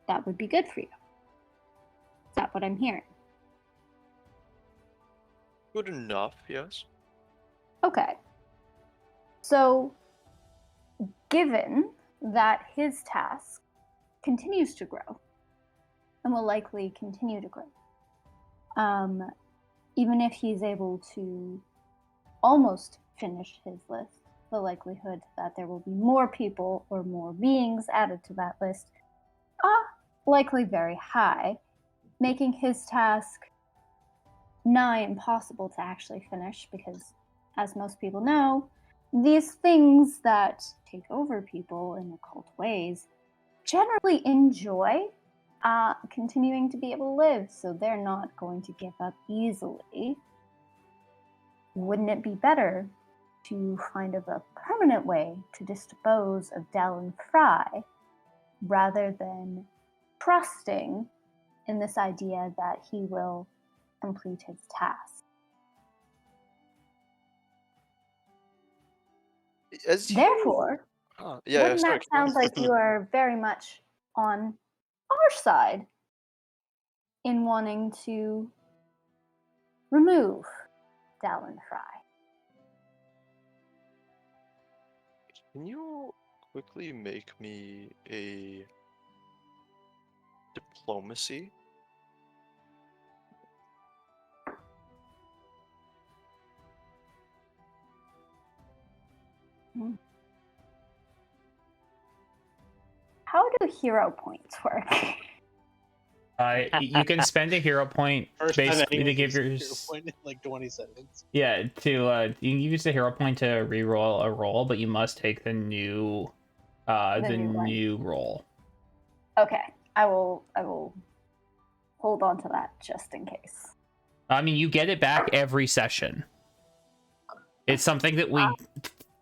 that would be good for you. Is that what I'm hearing? Good enough, yes. Okay. So, given that his task continues to grow and will likely continue to grow, even if he's able to almost finish his list, the likelihood that there will be more people or more beings added to that list are likely very high, making his task nigh impossible to actually finish because, as most people know, these things that take over people in occult ways generally enjoy continuing to be able to live, so they're not going to give up easily. Wouldn't it be better to find a permanent way to dispose of Dallin Fry rather than trusting in this idea that he will complete his task? Therefore, wouldn't that sound like you are very much on our side in wanting to remove Dallin Fry? Can you quickly make me a diplomacy? How do hero points work? You can spend a hero point First time basically to anyone give your uses hero point in like 20 seconds. you can use the hero point to reroll a roll, but you must take the new new roll. Okay, I will hold on to that just in case. I mean, you get it back every session. It's something that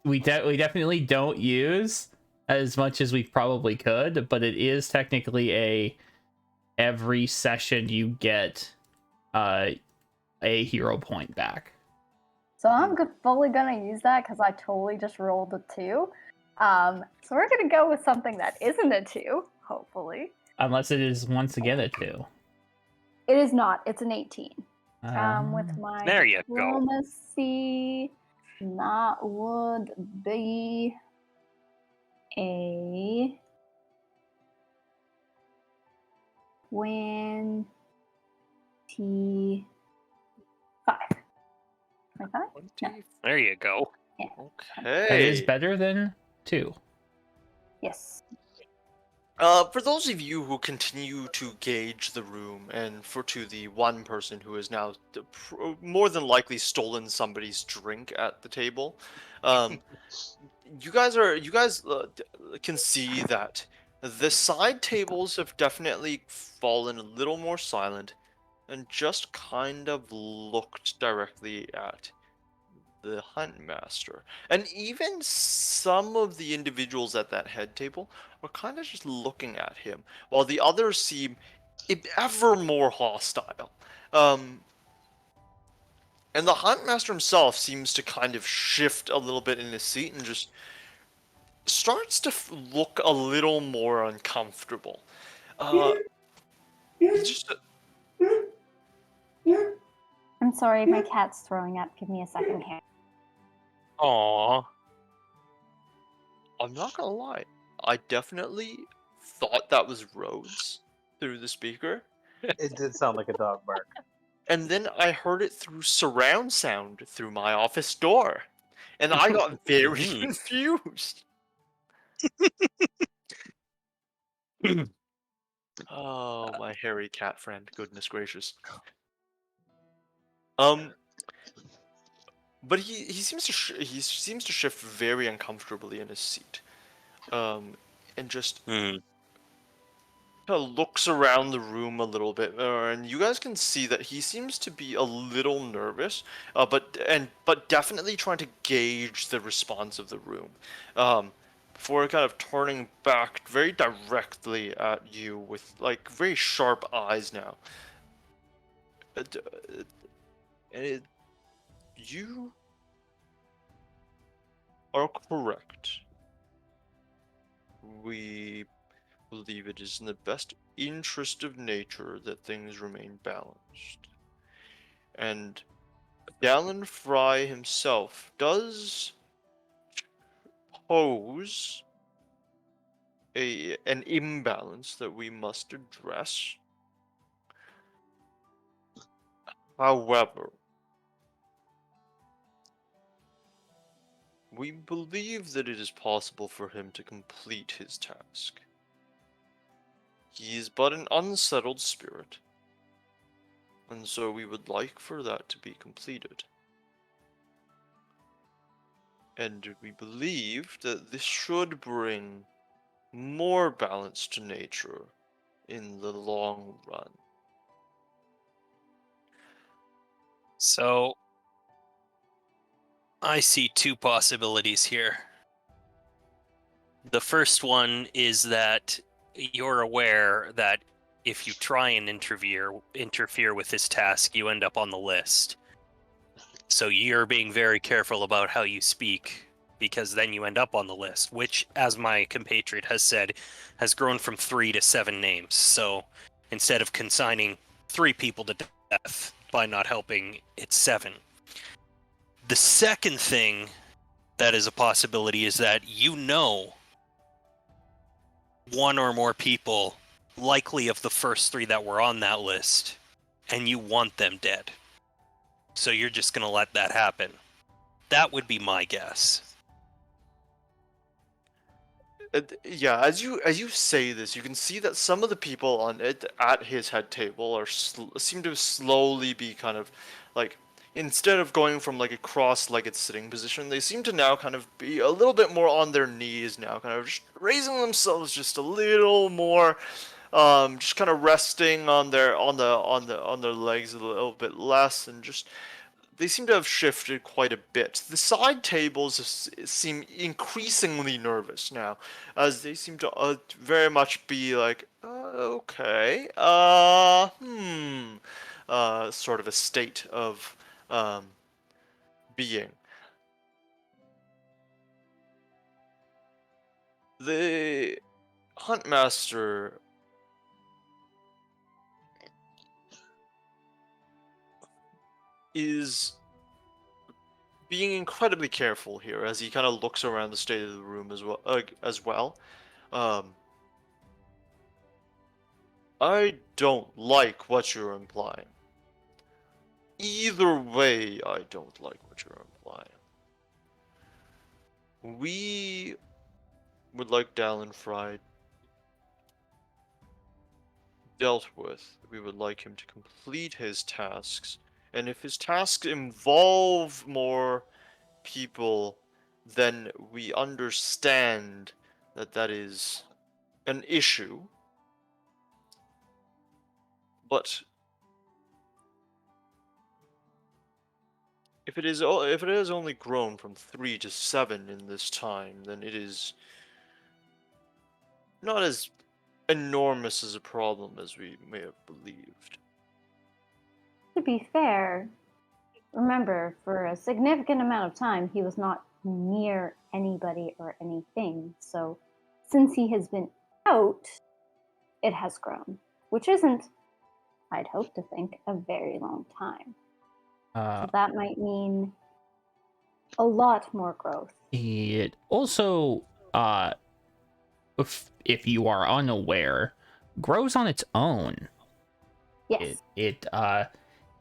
we definitely don't use as much as we probably could, but it is technically every session you get a hero point back. So I'm fully gonna use that because I totally just rolled a 2. So we're gonna go with something that isn't a 2, hopefully. Unless it is once again a 2. It is not. It's an 18. With my There you go. diplomacy, that would be a 25. 25? No. There you go. Okay. That is better than 2. Yes. For those of you who continue to gauge the room, and to the one person who has now more than likely stolen somebody's drink at the table, you guys can see that the side tables have definitely fallen a little more silent, and just kind of looked directly at the hunt master. And even some of the individuals at that head table are kind of just looking at him, while the others seem ever more hostile. And the hunt master himself seems to kind of shift a little bit in his seat and just starts to look a little more uncomfortable. Just I'm sorry, my cat's throwing up. Give me a second here. Aww. I'm not gonna lie, I definitely thought that was Rhodes through the speaker, It did sound like a dog bark. and then I heard it through surround sound through my office door, and I got very confused. Oh, my hairy cat friend. Goodness gracious. But he seems to he seems to shift very uncomfortably in his seat. And just Hmm. kind of looks around the room a little bit, and you guys can see that he seems to be a little nervous, but definitely trying to gauge the response of the room, before kind of turning back very directly at you with like very sharp eyes now. And you are correct. We believe it is in the best interest of nature that things remain balanced. And Dallin Fry himself does pose an imbalance that we must address. However, we believe that it is possible for him to complete his task. He is but an unsettled spirit, and so we would like for that to be completed. And we believe that this should bring more balance to nature in the long run. So I see two possibilities here. The first one is that you're aware that if you try and interfere with this task, you end up on the list. So you're being very careful about how you speak, because then you end up on the list, which, as my compatriot has said, has grown from 3 to 7 names. So instead of consigning 3 people to death by not helping, it's 7. The second thing that is a possibility is that you know one or more people, likely of the first 3 that were on that list, and you want them dead. So you're just going to let that happen. That would be my guess. Yeah, as you say this, you can see that some of the people on it at his head table are seem to slowly be kind of like, instead of going from like a cross-legged sitting position, they seem to now kind of be a little bit more on their knees now, kind of just raising themselves just a little more, just kind of resting on their legs a little bit less, and just they seem to have shifted quite a bit. The side tables seem increasingly nervous now, as they seem to very much be like, okay, sort of a state of being. The Huntmaster is being incredibly careful here as he kind of looks around the state of the room as well. I don't like what you're implying. Either way, I don't like what you're implying. We would like Dallin Fry dealt with. We would like him to complete his tasks. And if his tasks involve more people, then we understand that that is an issue. But if it has only grown from 3 to 7 in this time, then it is not as enormous as a problem as we may have believed. To be fair, remember, for a significant amount of time, he was not near anybody or anything. So, since he has been out, it has grown, which isn't, I'd hope to think, a very long time. So that might mean a lot more growth. It also, if you are unaware, grows on its own. Yes. It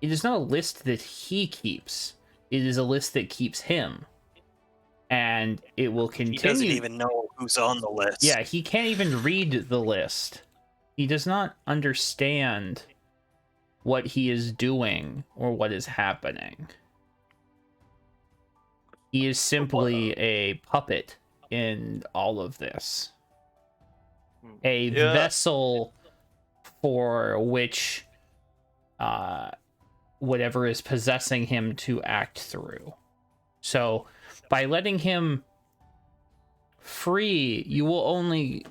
is not a list that he keeps. It is a list that keeps him, and it will He doesn't continue. even know who's on the list. Yeah, he can't even read the list. He does not understand what he is doing or what is happening. He is simply a puppet in all of this. A Yeah. vessel for which whatever is possessing him to act through. So by letting him free, you will only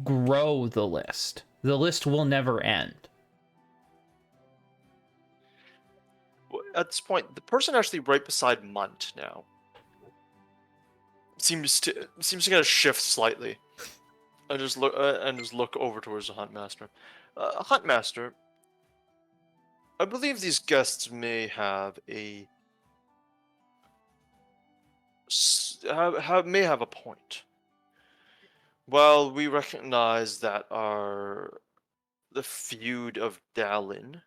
grow the list. The list will never end. At this point, the person actually right beside Munt now seems to kind of shift slightly, and just look over towards the Huntmaster. Huntmaster, I believe these guests may have a may have a point. While we recognize that the feud of Dallin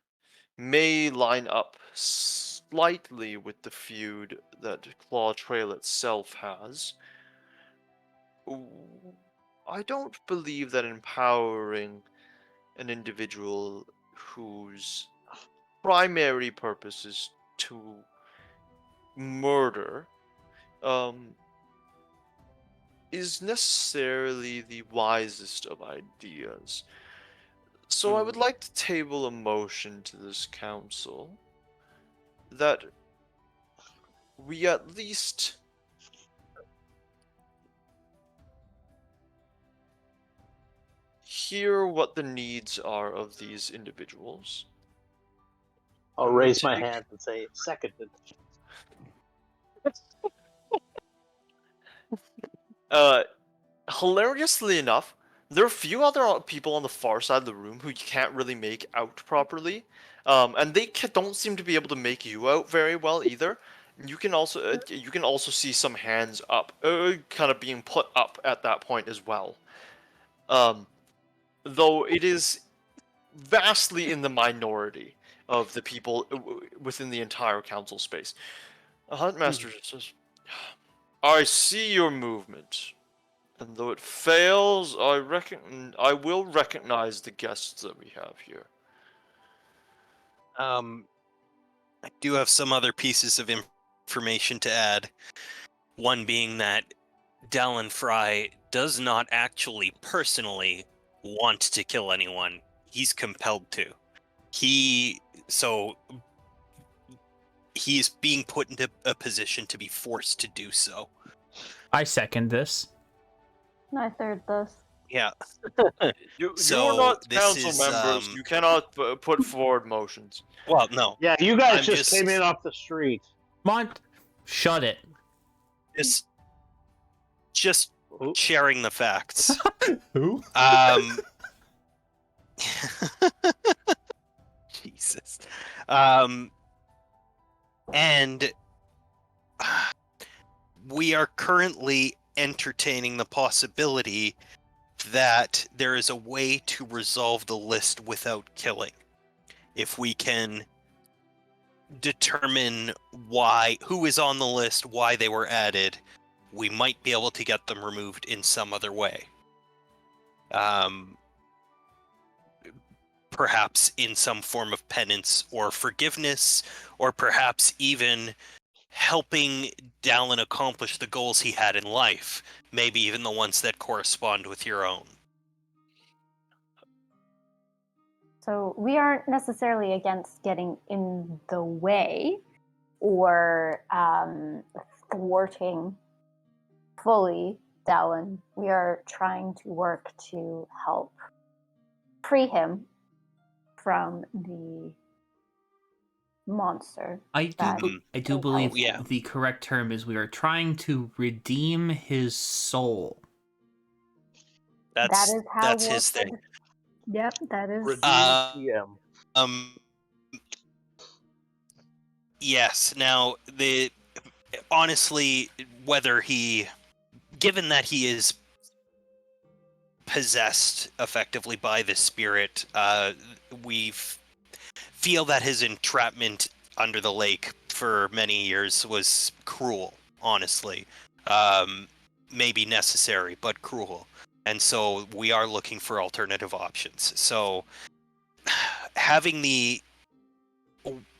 may line up slightly with the feud that Claw Trail itself has, I don't believe that empowering an individual whose primary purpose is to murder is necessarily the wisest of ideas. So I would like to table a motion to this council that we at least hear what the needs are of these individuals. I'll raise my hand and say, seconded. Hilariously enough, there are a few other people on the far side of the room who you can't really make out properly, and they don't seem to be able to make you out very well either. You can also see some hands up, kind of being put up at that point as well. Though it is vastly in the minority of the people within the entire council space. The Huntmaster just says, "I see your movement. And though it fails, I will recognize the guests that we have here." I do have some other pieces of information to add. One being that Dallin Fry does not actually personally want to kill anyone. He's compelled to. He's being put into a position to be forced to do so. I second this. I third this. Yeah. You're So, not this council is, members. You cannot put forward motions. Well, no. Yeah, you guys I'm just came in off the street. Mont, shut it. Just sharing the facts. Who? Jesus. And we are currently entertaining the possibility that there is a way to resolve the list without killing. If we can determine who is on the list, why they were added, we might be able to get them removed in some other way. Perhaps in some form of penance or forgiveness, or perhaps even helping Dallin accomplish the goals he had in life, maybe even the ones that correspond with your own. So we aren't necessarily against getting in the way or thwarting fully Dallin. We are trying to work to help free him from the monster. I do believe yeah. the correct term is we are trying to redeem his soul. That's that is how that's his thing. Yep, that is. Redeem PM. Yes. Now, honestly, given that he is possessed effectively by the spirit, we feel that his entrapment under the lake for many years was cruel, honestly. may be necessary but cruel. And so we are looking for alternative options. So having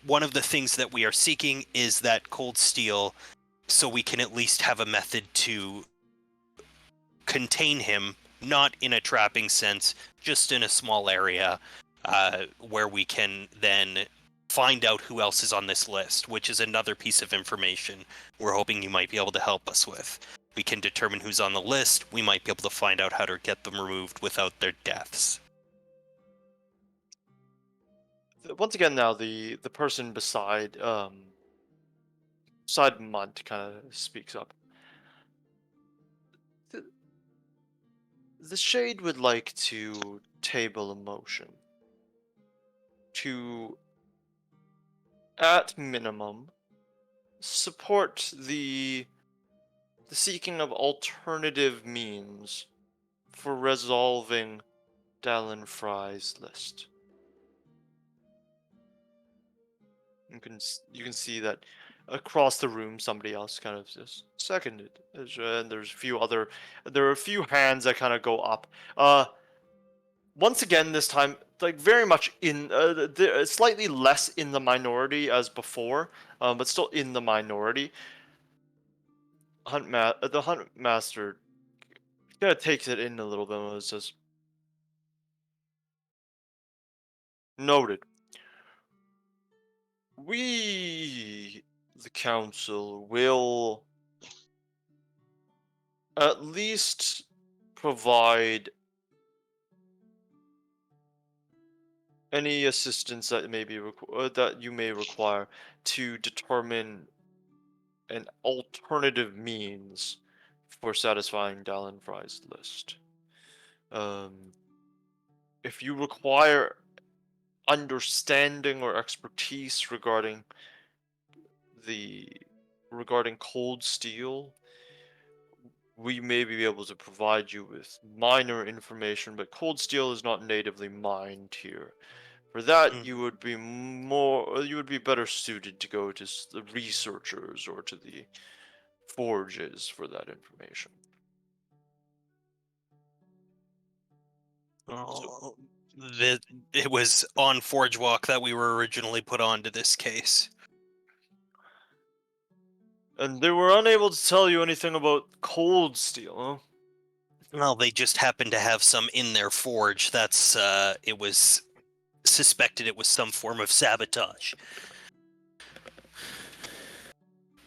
one of the things that we are seeking is that cold steel, so we can at least have a method to contain him, not in a trapping sense, just in a small area, where we can then find out who else is on this list, which is another piece of information we're hoping you might be able to help us with. We can determine who's on the list. We might be able to find out how to get them removed without their deaths. Once again, now the person beside Munt kind of speaks up. The, the Shade would like to table a motion to, at minimum, support the seeking of alternative means for resolving Dallin Fry's list. You can see that across the room somebody else kind of just seconded, and there are a few hands that kind of go up. Once again, this time, like very much slightly less in the minority as before, but still in the minority. The hunt master kind of takes it in a little bit and says, "Noted. We, the council, will at least provide any assistance that that you may require to determine an alternative means for satisfying Dallin Fry's list. If you require understanding or expertise the regarding cold steel, we may be able to provide you with minor information, but cold steel is not natively mined here. For that, Mm. you would be better suited to go to the researchers or to the forges for that information." Oh, it was on Forge Walk that we were originally put onto this case. And they were unable to tell you anything about cold steel, huh? Well, they just happened to have some in their forge. It was suspected it was some form of sabotage.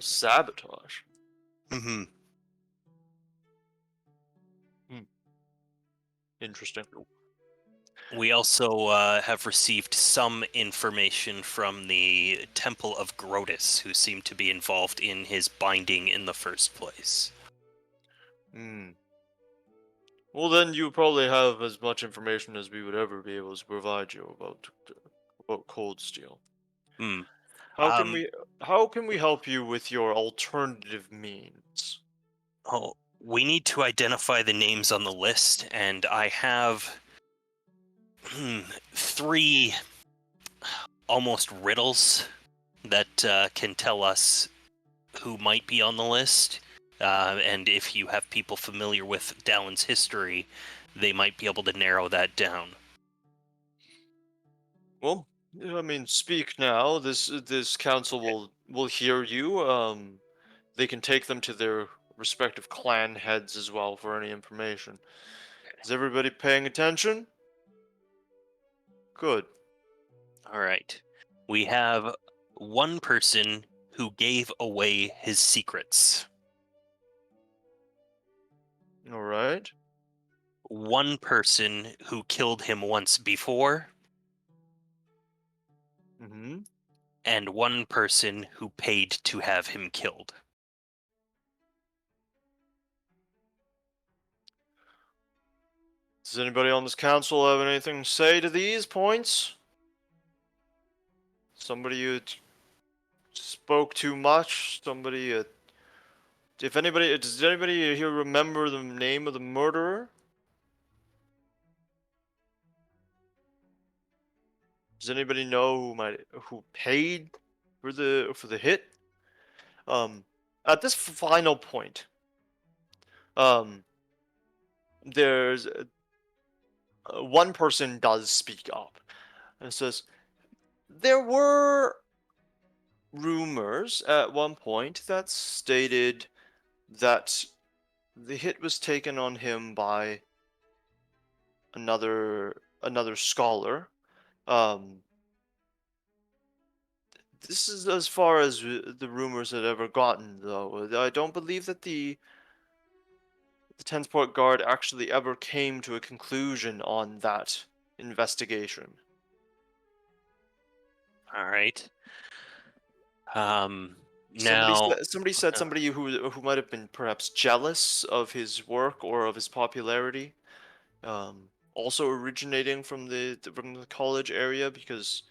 Sabotage. Mm-hmm. Interesting. We also have received some information from the Temple of Grotus, who seemed to be involved in his binding in the first place. Hmm. Well, then you probably have as much information as we would ever be able to provide you about cold steel. Hmm. How can Um, we how can we help you with your alternative means? oh, we need to identify the names on the list, and I have three almost riddles that can tell us who might be on the list. And if you have people familiar with Dallin's history, they might be able to narrow that down. Well, I mean, speak now. This council will hear you. They can take them to their respective clan heads as well for any information. Is everybody paying attention? Good. All right. We have one person who gave away his secrets, All right. one person who killed him once before, Mm-hmm. and one person who paid to have him killed. Does anybody on this council have anything to say to these points? Somebody who spoke too much? Does anybody here remember the name of the murderer? Does anybody know who paid for the hit? Um, at this final point, there's one person does speak up and says there were rumors at one point that stated that the hit was taken on him by another scholar. Um, this is as far as the rumors had ever gotten, though. I don't believe that the Tensport Guard actually ever came to a conclusion on that investigation. All right. Somebody Now, said somebody who might have been perhaps jealous of his work or of his popularity, also originating from the college area because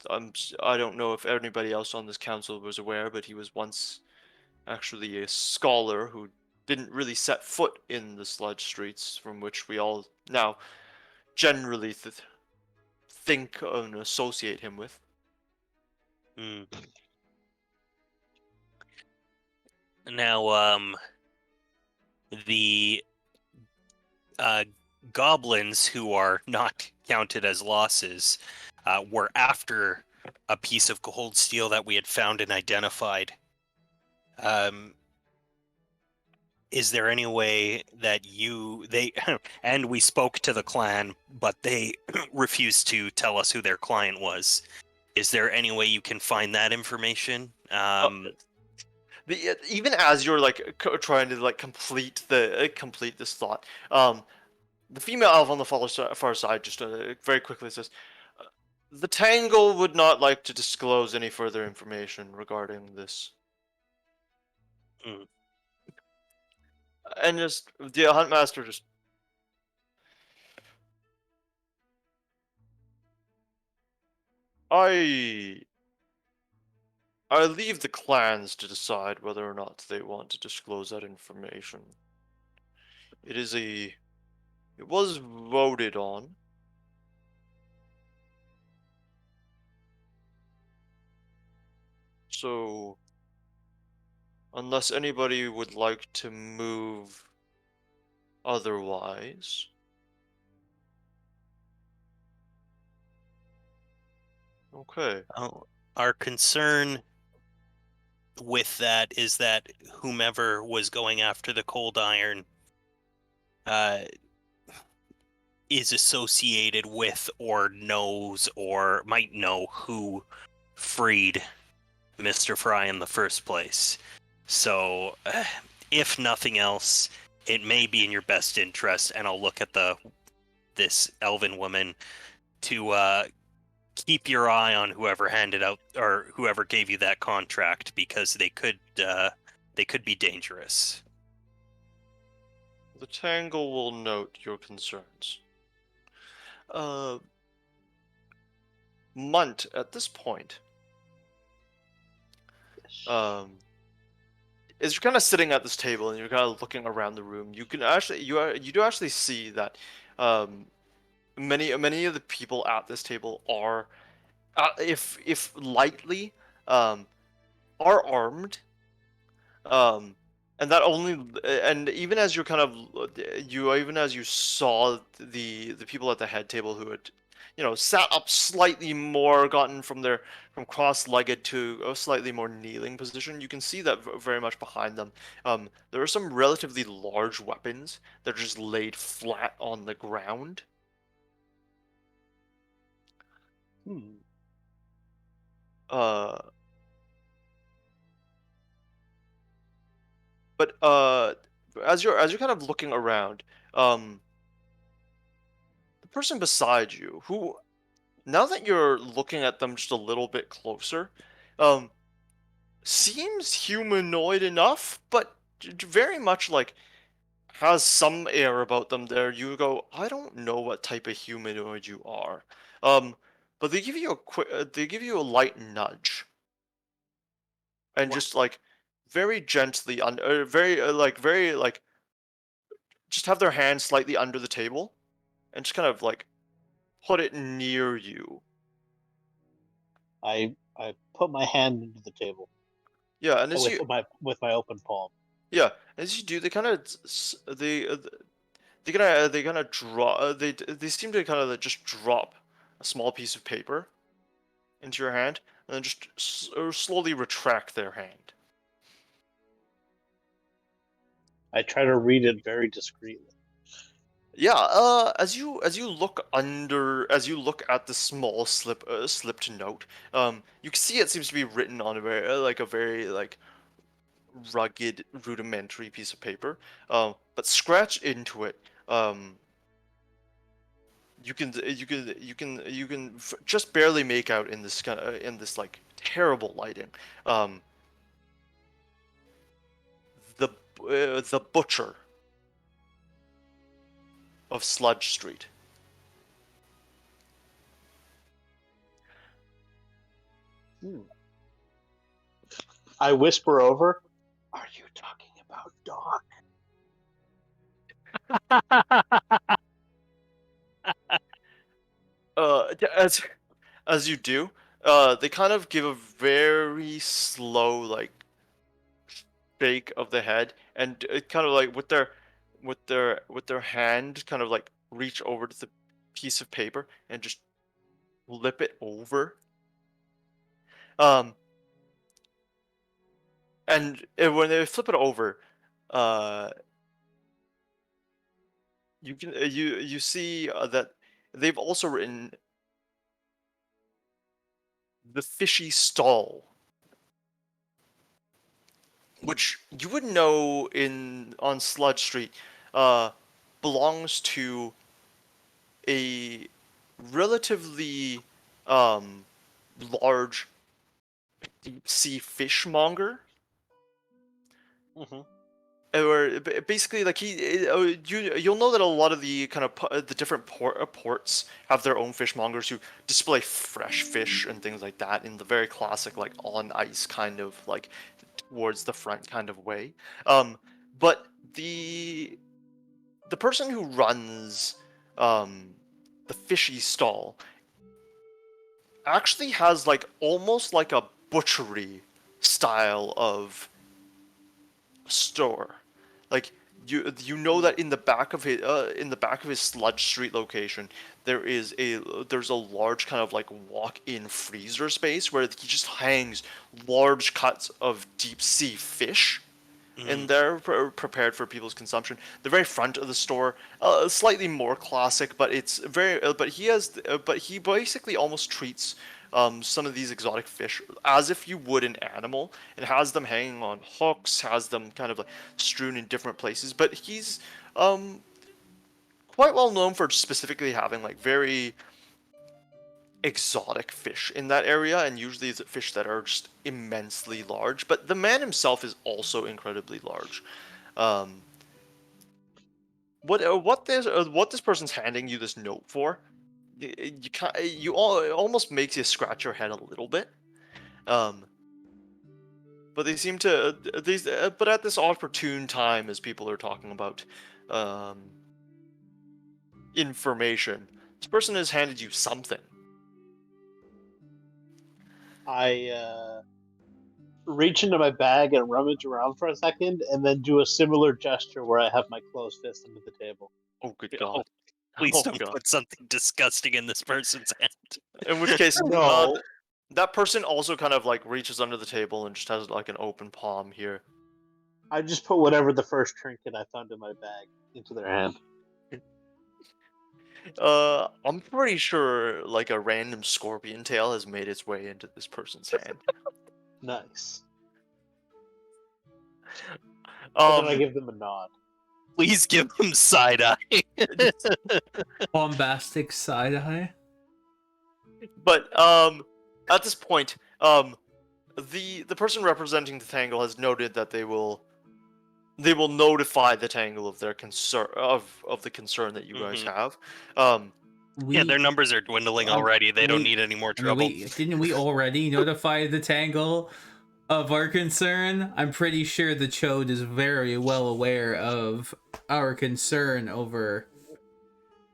I don't know if anybody else on this council was aware, but he was once actually a scholar who didn't really set foot in the sludge streets, from which we all now generally think and associate him with. hmm. Now, the uh, goblins who are not counted as losses were after a piece of cold steel that we had found and identified. Um, is there any way that they and we spoke to the clan, but they refused to tell us who their client was? Is there any way you can find that information? Even as you're like trying to like complete this thought, the female elf on the far side just very quickly says, "The Tangle would not like to disclose any further information regarding this." Hmm. And just the huntmaster just, I I leave the clans to decide whether or not they want to disclose that information. It was voted on. So unless anybody would like to move otherwise. Okay. Oh, our concern with that is that whomever was going after the cold iron uh, is associated with or knows or might know who freed Mr. Fry in the first place. So, if nothing else, it may be in your best interest, and I'll look at this elven woman to keep your eye on whoever handed out or whoever gave you that contract because they could be dangerous. The Tangle will note your concerns. Uh, Munt, at this point, as you're kind of sitting at this table and you're kind of looking around the room, you can actually you do actually see that um, many of the people at this table are, if lightly, um, are armed. Um, and that only and even as you're kind of even as you saw the people at the head table who had sat up slightly more, gotten from cross-legged to a slightly more kneeling position, you can see that very much behind them there are some relatively large weapons that are just laid flat on the ground. Hmm. uh but as you're kind of looking around, um the person beside you, who, now that you're looking at them just a little bit closer, um, seems humanoid enough, but very much like has some air about them there. You go, I don't know what type of humanoid you are. But they give you they give you a light nudge and What? just like very gently very like just have their hand slightly under the table and just kind of like put it near you. I put my hand into the table Yeah, and as you with my open palm. Yeah, as you do, they kind of they kind of draw. They seem to kind of just drop a small piece of paper into your hand, and then just slowly retract their hand. I try to read it very discreetly. Yeah. As you look at the small slipped note, you can see it seems to be written on a very rugged, rudimentary piece of paper. But scratched into it, you can just barely make out in this like terrible lighting. Um, the butcher of Sludge Street. I whisper over, "Are you talking about Doc?" As you do, they kind of give a very slow like shake of the head, and it kind of like with their hand kind of like reach over to the piece of paper and just flip it over. Um, when they flip it over, uh, you see that they've also written the fishy stall, which you would know in on Sludge Street, uh, belongs to a relatively um, large deep sea fishmonger. Mm-hmm. Or basically, like you'll know that a lot of the kind of the different ports have their own fishmongers who display fresh fish and things like that in the very classic like on ice kind of like towards the front kind of way. But the person who runs um, the fishy stall actually has like almost like a butchery style of store. Like you know that in the back of his Sludge Street location there's a large kind of like walk-in freezer space where he just hangs large cuts of deep sea fish and they're prepared for people's consumption. The very front of the store, slightly more classic, but it's very. But he basically almost treats some of these exotic fish as if you would an animal, and has them hanging on hooks, has them kind of like strewn in different places. But he's um, quite well known for specifically having like very exotic fish in that area, and usually it's fish that are just immensely large. But the man himself is also incredibly large. Um, what this person's handing you this note for? It almost makes you scratch your head a little bit. Um, but they seem to these but at this opportune time as people are talking about um, information, this person has handed you something. I reach into my bag and rummage around for a second, and then do a similar gesture where I have my closed fist under the table. Oh, good Oh, God. please Oh, don't God. put something disgusting in this person's hand. In which case, No, that person also kind of like reaches under the table and just has like an open palm here. I just put whatever the first trinket I found in my bag into their hand. I'm pretty sure like a random scorpion tail has made its way into this person's hand. Nice. And then I Um, give them a nod. Please give him side eye. Bombastic side eye. but at this point, the person representing the Tangle has noted that they will notify the Tangle of their concern of the concern that you guys have. Yeah, their numbers are dwindling already. They don't need any more trouble. Didn't we already notify the Tangle of our concern? I'm pretty sure the Chode is very well aware of our concern over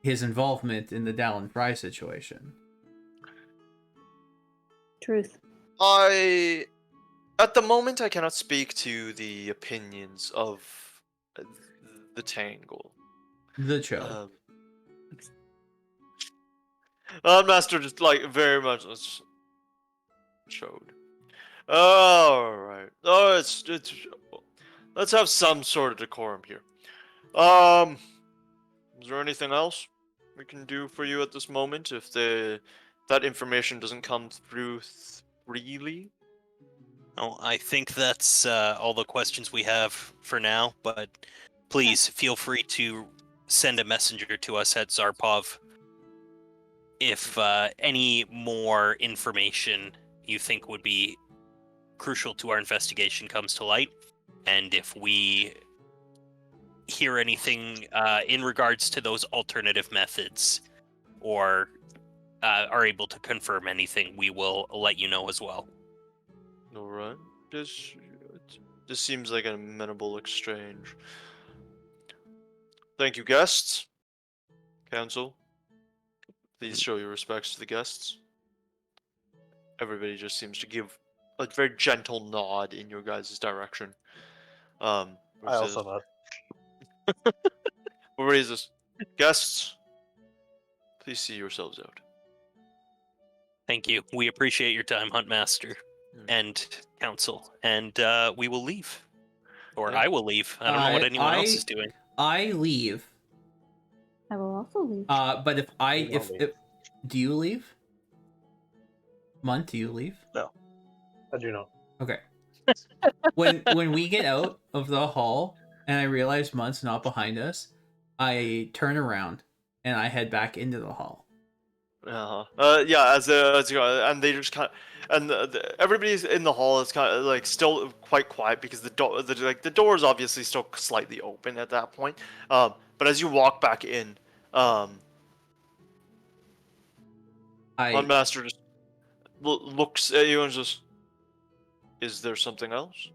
his involvement in the Dallin Fry situation. Truth. I At the moment, I cannot speak to the opinions of uh, the Tangle. The Cho. Master just like very much showed. All right. Oh, it's. Let's have some sort of decorum here. Is there anything else we can do for you at this moment if that information doesn't come through freely? Oh, I think that's all the questions we have for now, but please feel free to send a messenger to us at Zarpov if any more information you think would be crucial to our investigation comes to light, and if we hear anything in regards to those alternative methods or are able to confirm anything, we will let you know as well. All right. This seems like an amenable exchange. Thank you, guests. Council, please show your respects to the guests. Everybody just seems to give a very gentle nod in your guys' direction. I also not. What raises? Guests, please see yourselves out. Thank you. We appreciate your time, Huntmaster and Council, and we will leave. Or Yeah. I will leave. I don't know what anyone else is doing. I leave. I will also leave. But if leave. do you leave? Munt, do you leave? No, I do not. Okay. when we get out of the hall and I realize Munt's not behind us, I turn around and I head back into the hall. Yeah, as you go, and they just kind of, and everybody's in the hall is kind of like still quite quiet because the door is obviously still slightly open at that point. But as you walk back in, Master just looks at you and just, "Is there something else?"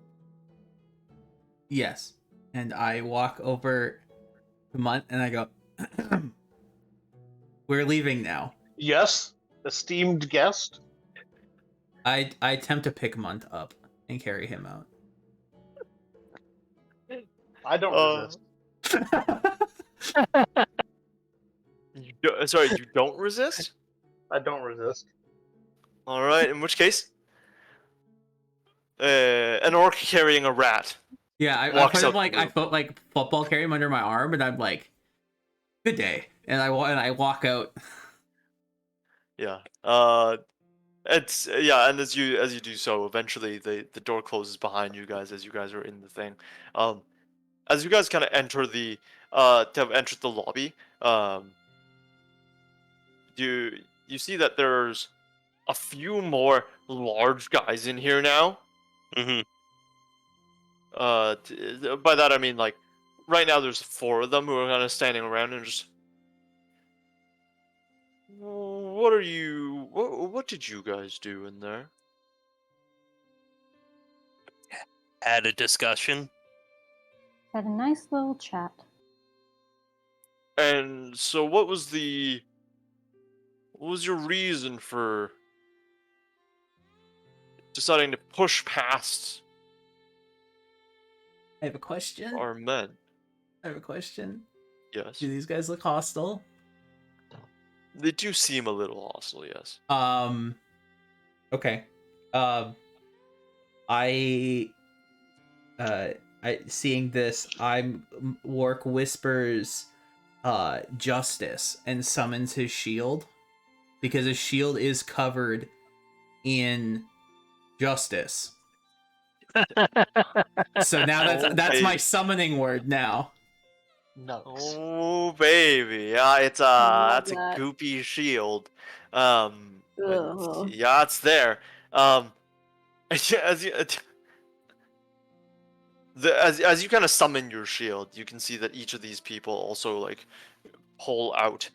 Yes, and I walk over to Munt and I go, "We're leaving now." Yes, esteemed guest. I attempt to pick Munt up and carry him out. I don't resist. Sorry, you don't resist? I don't resist. All right. In which case, an orc carrying a rat. Yeah, I walks put him out the like I room. felt like football carry him under my arm, and I'm like, "Good day," and I walk out. Yeah. It's and as you do so, eventually the door closes behind you guys as you guys are in the thing. As you guys kind of enter to have entered the lobby, you see that there's a few more large guys in here now. Mm-hmm. By that I mean like right now there's 4 of them who are kind of standing around and just. What are you? What did you guys do in there? Had a discussion. Had a nice little chat. And so, what was your reason for deciding to push past I have a question. our men? I have a question. Yes, Do these guys look hostile? they do seem a little hostile. Yes. Okay. I seeing this, Wark whispers justice and summons his shield because his shield is covered in justice. So now that's my summoning word now. Nice. Oh baby, yeah, it's love that's a that. goopy shield. Ugh. Yeah, it's there. As you as you kind of summon your shield, you can see that each of these people also like pull out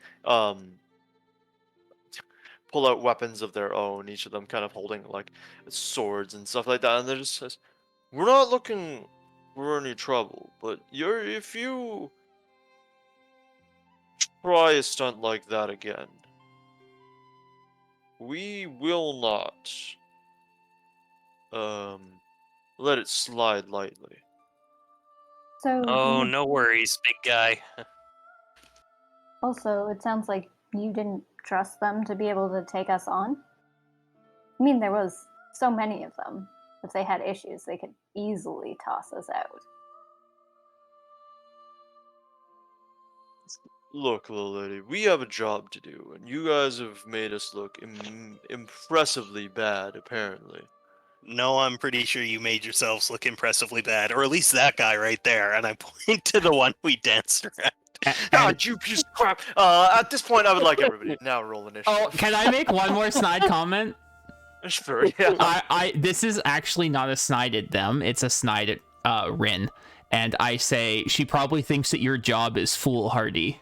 weapons of their own. Each of them kind of holding like swords and stuff like that, and they just says, "We're not looking for any trouble, but if you try a stunt like that again, we will not let it slide lightly. So, Oh, you, no worries, big guy. also, it sounds like you didn't trust them to be able to take us on. I mean, there was so many of them. If they had issues, they could easily toss us out. Look, little lady, we have a job to do, and you guys have made us look impressively bad, apparently. No, I'm pretty sure you made yourselves look impressively bad, or at least that guy right there. And I point to the one we danced around. God, you piece of crap! At this point, I would like everybody to now roll initiative. Oh, can I make one more snide comment? Sure, yeah. This is actually not a snide at them. It's a snide at Rin. And I say, she probably thinks that your job is foolhardy.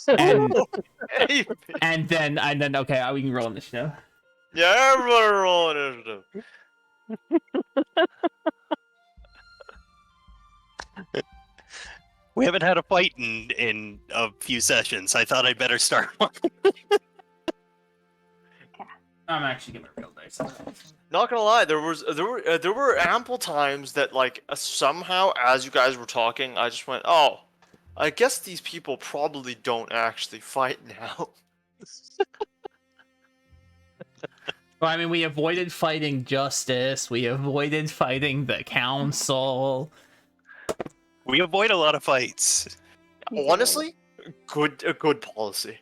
And, Hey, and then, okay, we can roll initiative. yeah, everybody roll initiative. We haven't had a fight in a few sessions. I thought I'd better start one. I'm actually gonna real dice. Not gonna lie, there were ample times that somehow as you guys were talking, I just went, oh, I guess these people probably don't actually fight now. Well, I mean, we avoided fighting Justice. We avoided fighting the Council. We avoid a lot of fights. Honestly, a good policy.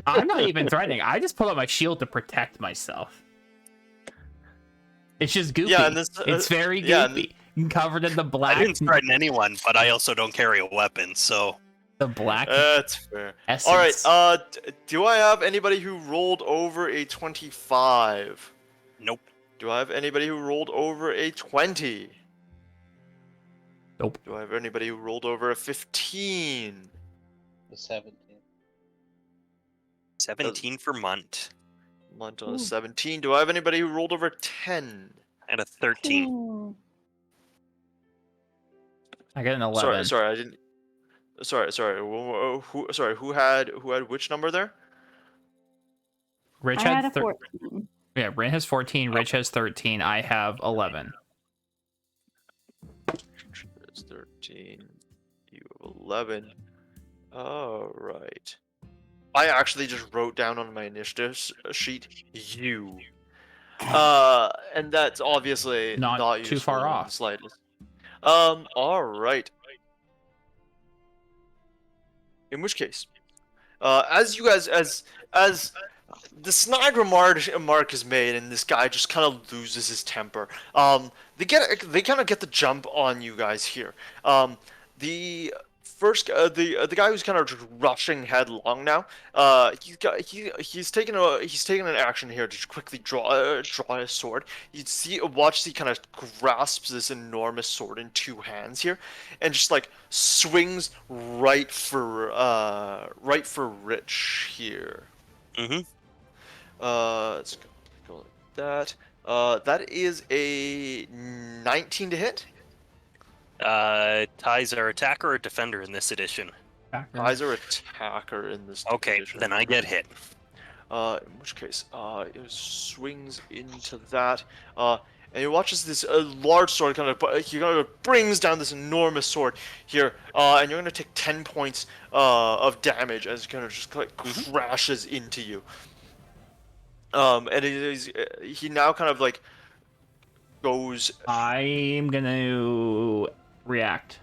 I'm not even threatening. I just pull out my shield to protect myself. It's just goopy. Yeah, and this, it's very yeah, goopy. Covered in the black. I didn't threaten anyone, but I also don't carry a weapon, so The black. That's fair. essence. All right. Do I have anybody who rolled over a 25? nope. Do I have anybody who rolled over a 20? Nope. Do I have anybody who rolled over a 15? The 17. 17 for Munt Munt on a Ooh. 17. Do I have anybody who rolled over a 10? and a 13. Hmm. I got an 11. Sorry, I didn't. Sorry. Who had which number there? Rich I had a had 14. Yeah, Rin has 14. Rich has 13. I have 11. It's 13. You have 11. All right. I actually just wrote down on my initiative sheet you. And that's obviously Not too useful far in the off. slightest. All right. In which case, as you guys, as the snide remark is made, and this guy just kind of loses his temper. They kind of get the jump on you guys here. The first, the guy who's kind of just rushing headlong now. He's taken an action here to quickly draw his sword. Watch he kind of grasps this enormous sword in two hands here, and just swings right for Rich here. Mm-hmm. Let's go like that. That is a 19 to hit. Ties are attacker or defender in this edition. Eyes are attacker in this. Okay, edition. then I get hit. In which case, it swings into that. And he watches this large sword he kind of brings down this enormous sword here, and you're gonna take 10 points of damage as it kind of just crashes into you. And he now kind of goes. I'm gonna react.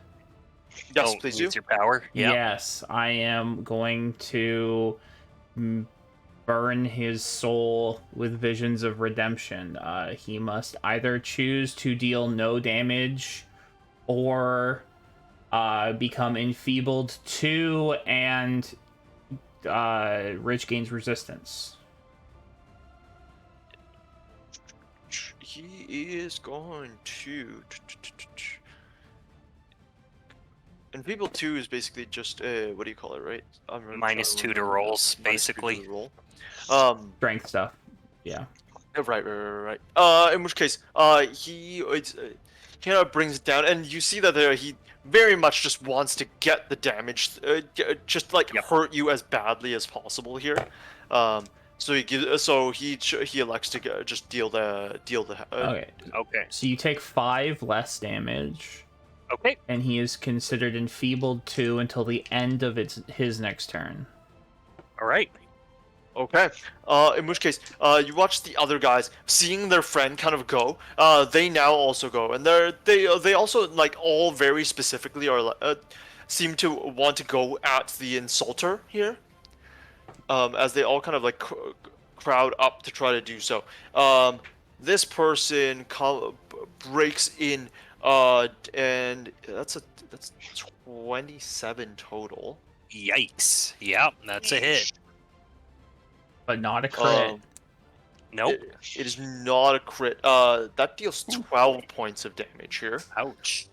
Yes, Don't please do. use your power. Yeah. Yes, I am going to burn his soul with visions of redemption. He must either choose to deal no damage or become enfeebled 2 and Rich gains resistance. He is going to. And people 2 is basically just what do you call it, right? -2 to rolls, basically. Roll. Strength stuff. Yeah. Right. In which case, he kind of brings it down, and you see that he very much just wants to get the damage, just hurt you as badly as possible here. So he elects to just deal the Okay, Okay. so you take 5 less damage, Okay. and he is considered enfeebled 2 until the end of his next turn. All right. Okay. In which case, you watch the other guys seeing their friend kind of go. They now also go, and they also like all very specifically are seem to want to go at the insulter here. As they all kind of like crowd up to try to do so. This person breaks in, and that's 27 total. Yikes. Yeah, that's a hit. But not a crit. Nope. It is not a crit. That deals 12 points of damage here. Ouch.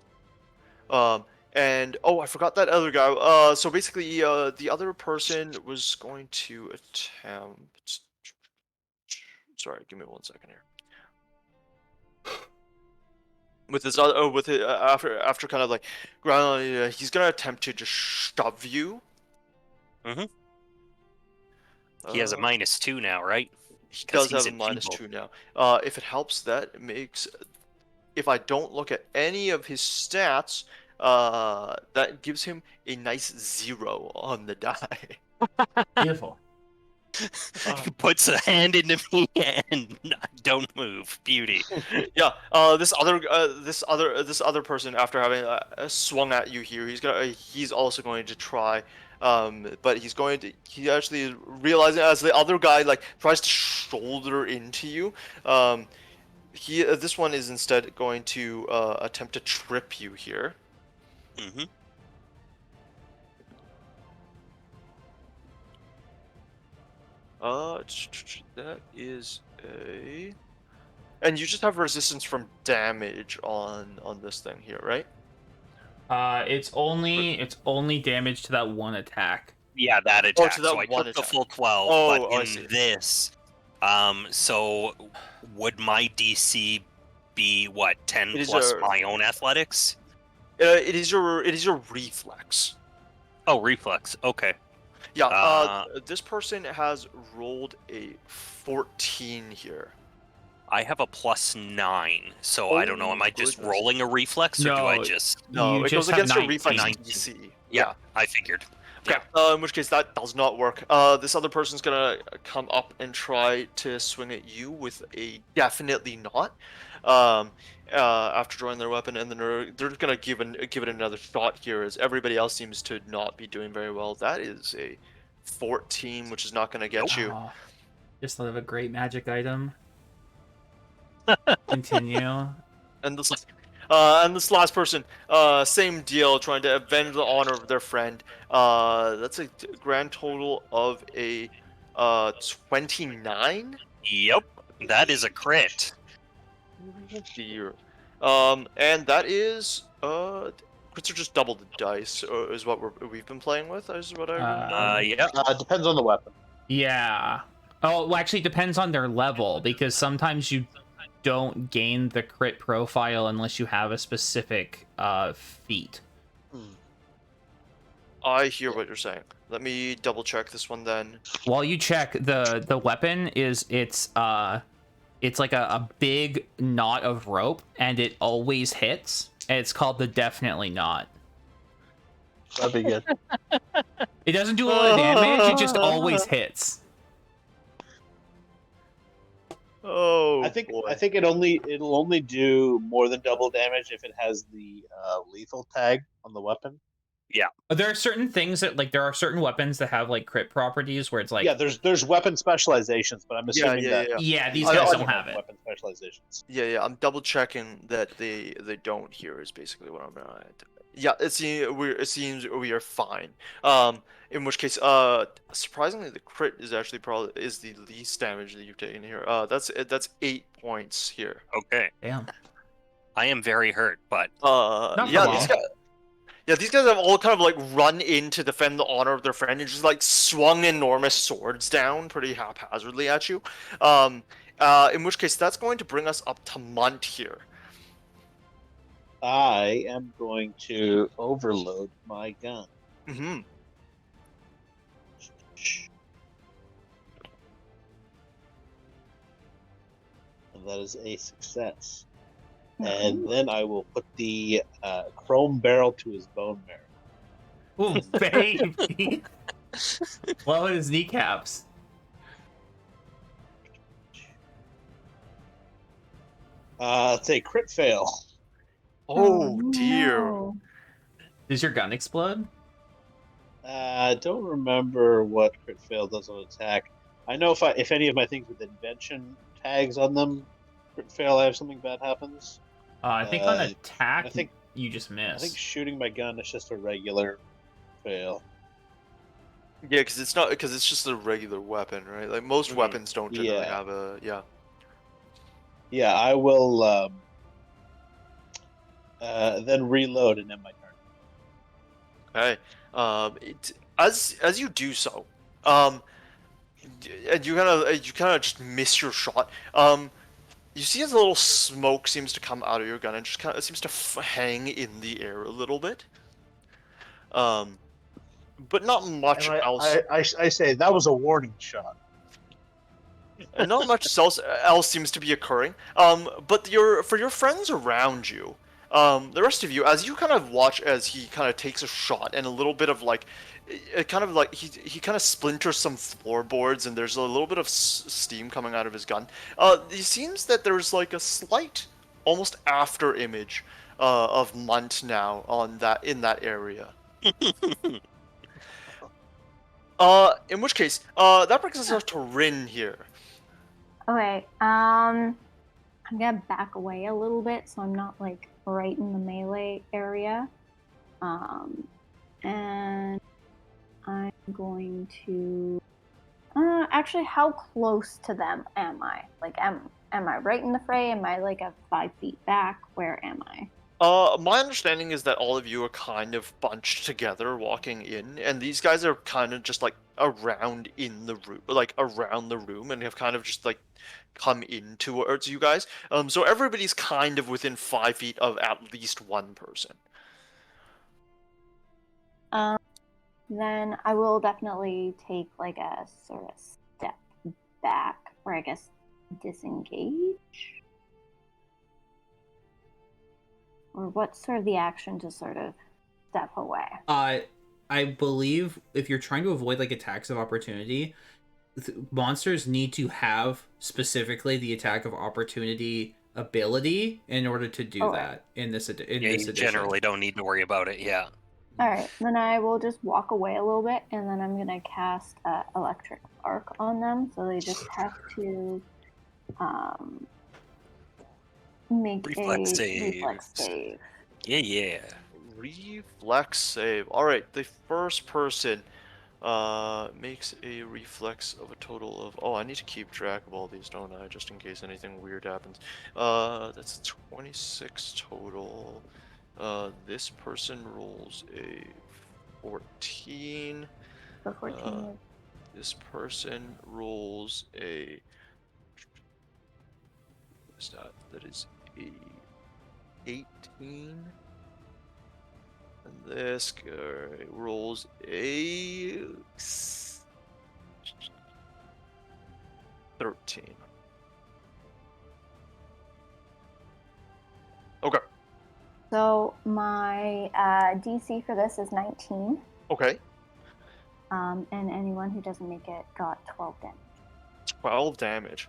And oh, I forgot that other guy. So basically, the other person was going to attempt. Sorry, give me 1 second here. With this other, with it after kind of like ground, he's gonna attempt to just shove you. Mhm. He has a -2 now, right? He 'Cause does have he's a enfeebled. -2 now. If it helps, that makes. If I don't look at any of his stats, that gives him a nice 0 on the die. Beautiful. He puts a hand into me and don't move. Beauty. Yeah. This other person, after having swung at you here, he's also going to try. But he actually realizing as the other guy like tries to shoulder into you. This one is instead going to attempt to trip you here. Mm-hmm. That is a. And you just have resistance from damage on this thing here, right? It's only damage to that one attack. Yeah, that Oh, attack. to that So I one took the attack. full 12, Oh, but I in see. this, so would my DC be what 10 It is plus a- my own athletics? It is your reflex. Oh, reflex. Okay. Yeah. This person has rolled a 14 here. I have a +9, so I don't know. Am I just goodness. rolling a reflex, or do I No, just? No, you it just goes have against your 19. reflex 19. DC. Yeah, I figured. Okay. In which case that does not work. This other person's gonna come up and try to swing at you with a definitely not. After drawing their weapon, and then they're gonna give it another shot here, as everybody else seems to not be doing very well. That is a 14, which is not gonna get you. Oh, just thought of a great magic item. Continue. And this last person, same deal, trying to avenge the honor of their friend. That's a grand total of a 29. Yep, that is a crit. Dear. And that is crits are just double the dice, is what we've been playing with. Is what I remember. Yeah. Depends on the weapon. Yeah. Oh, well, actually, it depends on their level, because sometimes you don't gain the crit profile unless you have a specific feat. I hear what you're saying. Let me double check this one then. While you check, the weapon it's like a big knot of rope, and it always hits. And it's called the Definitely Not. That'd be good. It doesn't do a lot of damage, it just always hits. Oh, I think boy. it'll only do more than double damage if it has the lethal tag on the weapon. There are certain things that, like, there are certain weapons that have like crit properties where it's like, Yeah, there's weapon specializations, but I'm assuming that yeah, these I- guys I- don't have it. weapon specializations. Yeah, I'm double checking that they don't here is basically what I'm at. Yeah, it seems we are fine. In which case, surprisingly, the crit is actually probably the least damage that you've taken here. That's 8 points here. Okay. Damn. I am very hurt, but Not for Yeah, long. these guys have all kind of like run in to defend the honor of their friend and just like swung enormous swords down pretty haphazardly at you. In which case, that's going to bring us up to Munt here. I am going to overload my gun. Mm-hmm. That is a success. Ooh. And then I will put the chrome barrel to his bone marrow. Ooh, baby! Blow at his kneecaps. It's a crit fail. Oh dear. no. Does your gun explode? I don't remember what crit fail does on attack. I know if any of my things with invention tags on them crit fail, I have something bad happens. I think on attack, I think you just I think miss. shooting my gun is just a regular fail. Yeah, because it's just a regular weapon, right? Like most Mhm. weapons don't generally Yeah. have a Yeah, I will then reload and end my turn. Okay. As you do so, and you kind of just miss your shot. You see as a little smoke seems to come out of your gun and just kind of seems to hang in the air a little bit. But not much And else. I say that was a warning shot. And not much else seems to be occurring. But for your friends around you, the rest of you, as you kind of watch as he kind of takes a shot and a little bit of like, it kind of like he kind of splinters some floorboards and there's a little bit of steam coming out of his gun. It seems that there's like a slight, almost after image, of Munt now in that area. In which case, that brings us up to Rin here. Okay. I'm gonna back away a little bit so I'm not like right in the melee area. And I'm going to. Actually, how close to them am I? Like, am I right in the fray? Am I like 5 feet back? Where am I? My understanding is that all of you are kind of bunched together walking in, and these guys are kind of just like around in the room, like around the room, and have kind of just like come in towards you guys. So everybody's kind of within 5 feet of at least one person. Then I will definitely take like a sort of step back, or I guess disengage. Or what's sort of the action to sort of step away? I believe if you're trying to avoid like attacks of opportunity, monsters need to have specifically the attack of opportunity ability in order to do that in this Yeah, this you edition. generally don't need to worry about it. Yeah. All right, then I will just walk away a little bit, and then I'm gonna cast electric arc on them. So they just have to make Reflex a save. reflex save. Yeah. Reflex save. All right, the first person makes a reflex of a total of. Oh, I need to keep track of all these, don't I? Just in case anything weird happens. That's 26 total. This person rolls a 14. So 14 This person rolls a. What's that? That is a 18. And this guy rolls a 13. Okay. So my DC for this is 19. Okay. And anyone who doesn't make it got 12 damage. 12 damage.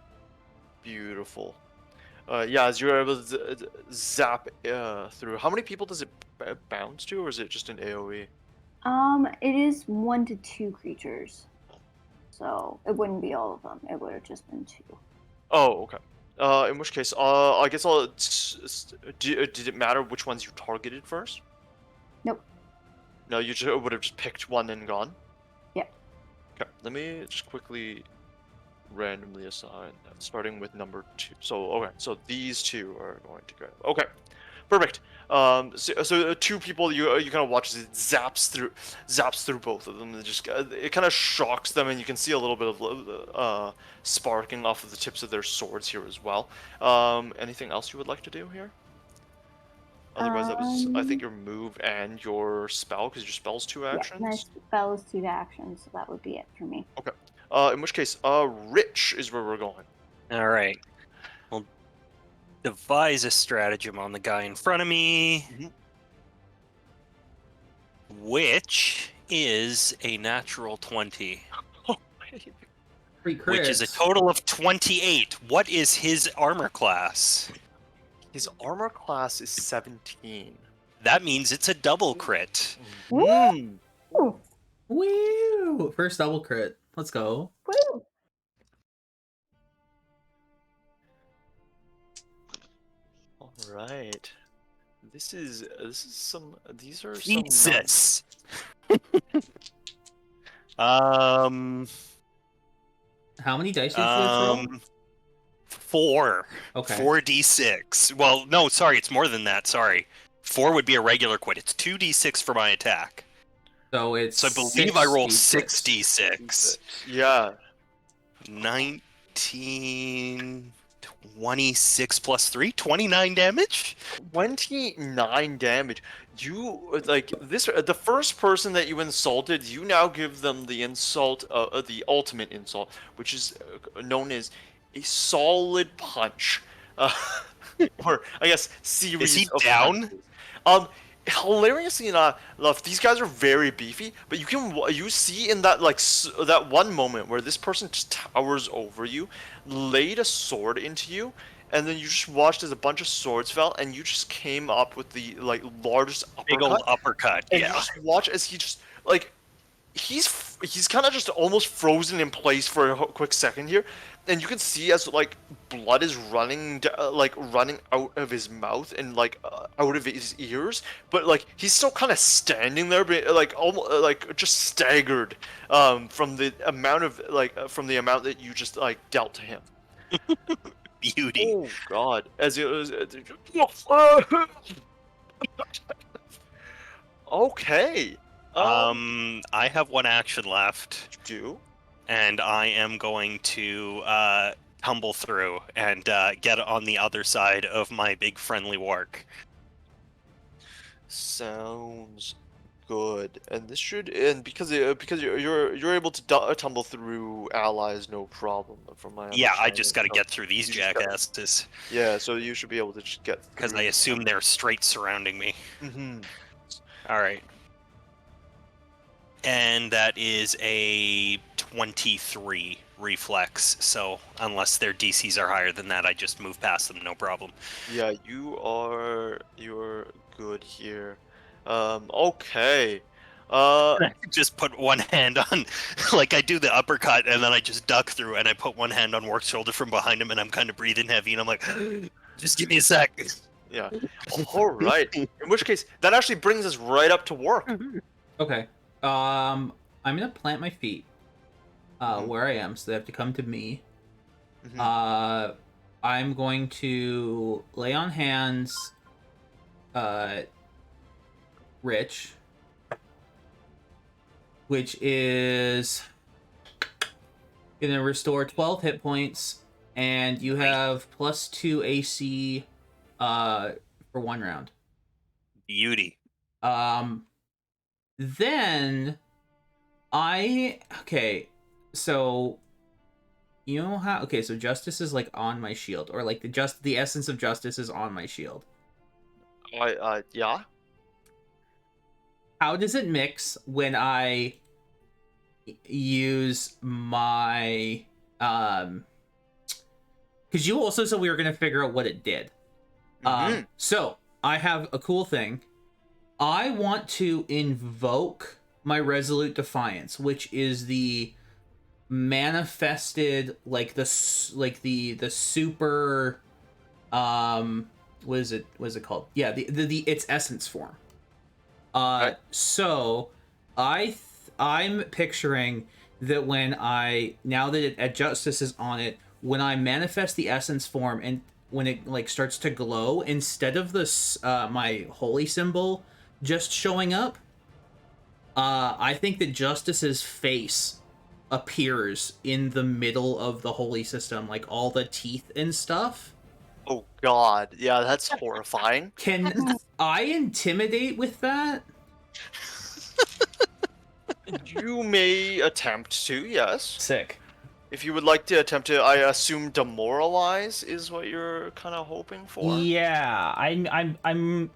Beautiful. Yeah, as you're able to zap through. How many people does it bounce to, or is it just an AoE? It is 1 to 2 creatures. So it wouldn't be all of them. It would have just been 2. Oh, okay. In which case, I guess I'll. Did it matter which ones you targeted first? Nope. No, you just would have just picked one and gone. Yep. Okay, let me just quickly randomly assign that, starting with number 2. So okay, so these two are going to go. Okay, perfect. So 2 people you kind of watch as it zaps through both of them. It kind of shocks them, and you can see a little bit of sparking off of the tips of their swords here as well. Anything else you would like to do here? Otherwise, that was I think your move and your spell, because your spell's 2 actions. Yeah, my spell is 2 actions, so that would be it for me. Okay. In which case, Rich is where we're going. All right. Well, devise a stratagem on the guy in front of me, Mhm. which is a natural 20, Free which is a crits. total of 28. What is his armor class? His armor class is 17. That means it's a double crit. Mm. Ooh, Woo! First double crit. Let's go. woo. All right. This is some. These are some. Jesus. um. How many dice did you just roll? 4. Okay. 4d6. Well, no, sorry, it's more than that. Sorry. 4 would be a regular quit. It's 2d6 for my attack. So it's So I believe I rolled 6d6. 6d6. Yeah. 19, 26 plus 3, 29 damage? 29 damage. You like this. The first person that you insulted, you now give them the insult, the ultimate insult, which is known as a solid punch, uh, or I guess series Is he of down? punches. Hilariously enough, these guys are very beefy, but you see in that that one moment where this person just towers over you, laid a sword into you, and then you just watched as a bunch of swords fell, and you just came up with the largest Big uppercut, old uppercut, and you yeah. just watch as he just he's kind of just almost frozen in place for a quick second here, and you can see as blood is running running out of his mouth and out of his ears, but he's still kind of standing there, but almost just staggered from the amount of from the amount that you just dealt to him. Beauty. Oh God! As it was. Okay. I have one action left, Do. and I am going to tumble through and get on the other side of my big friendly warg. Sounds good. And this should because you're able to tumble through allies no problem from my Yeah, I understanding. just got to So get through these you just gotta- jackasses, Yeah, so you should be able to just get because through I assume they're straight surrounding me. Mm-hmm. All right. And that is a 23 reflex, so unless their DCs are higher than that, I just move past them, no problem. Yeah, you're good here. Okay. Just put one hand on, like I do the uppercut, and then I just duck through, and I put one hand on Wark's shoulder from behind him, and I'm kind of breathing heavy, and I'm like, just give me a sec. Yeah. All right. In which case, that actually brings us right up to work. Okay. I'm gonna plant my feet Mhm. where I am, so they have to come to me. Mhm. I'm going to lay on hands, Rich, which is gonna restore 12 hit points, and you have +2 AC, for 1 round. Beauty. Then okay, so you know how so justice is on my shield, or the essence of justice is on my shield. Yeah. How does it mix when I use my because you also said we were gonna figure out what it did. Mhm. So I have a cool thing. I want to invoke my Resolute Defiance, which is the manifested the super what is it called? Yeah, the its essence form. Right. So I'm picturing that when now that Justice is on it, when I manifest the essence form and when it starts to glow, instead of this my holy symbol just showing up, I think that Justice's face appears in the middle of the holy system, like all the teeth and stuff. Oh God. Yeah, that's horrifying. Can I intimidate with that? You may attempt to, yes. Sick. If you would like to attempt to, I assume, demoralize is what you're kind of hoping for. Yeah, I'm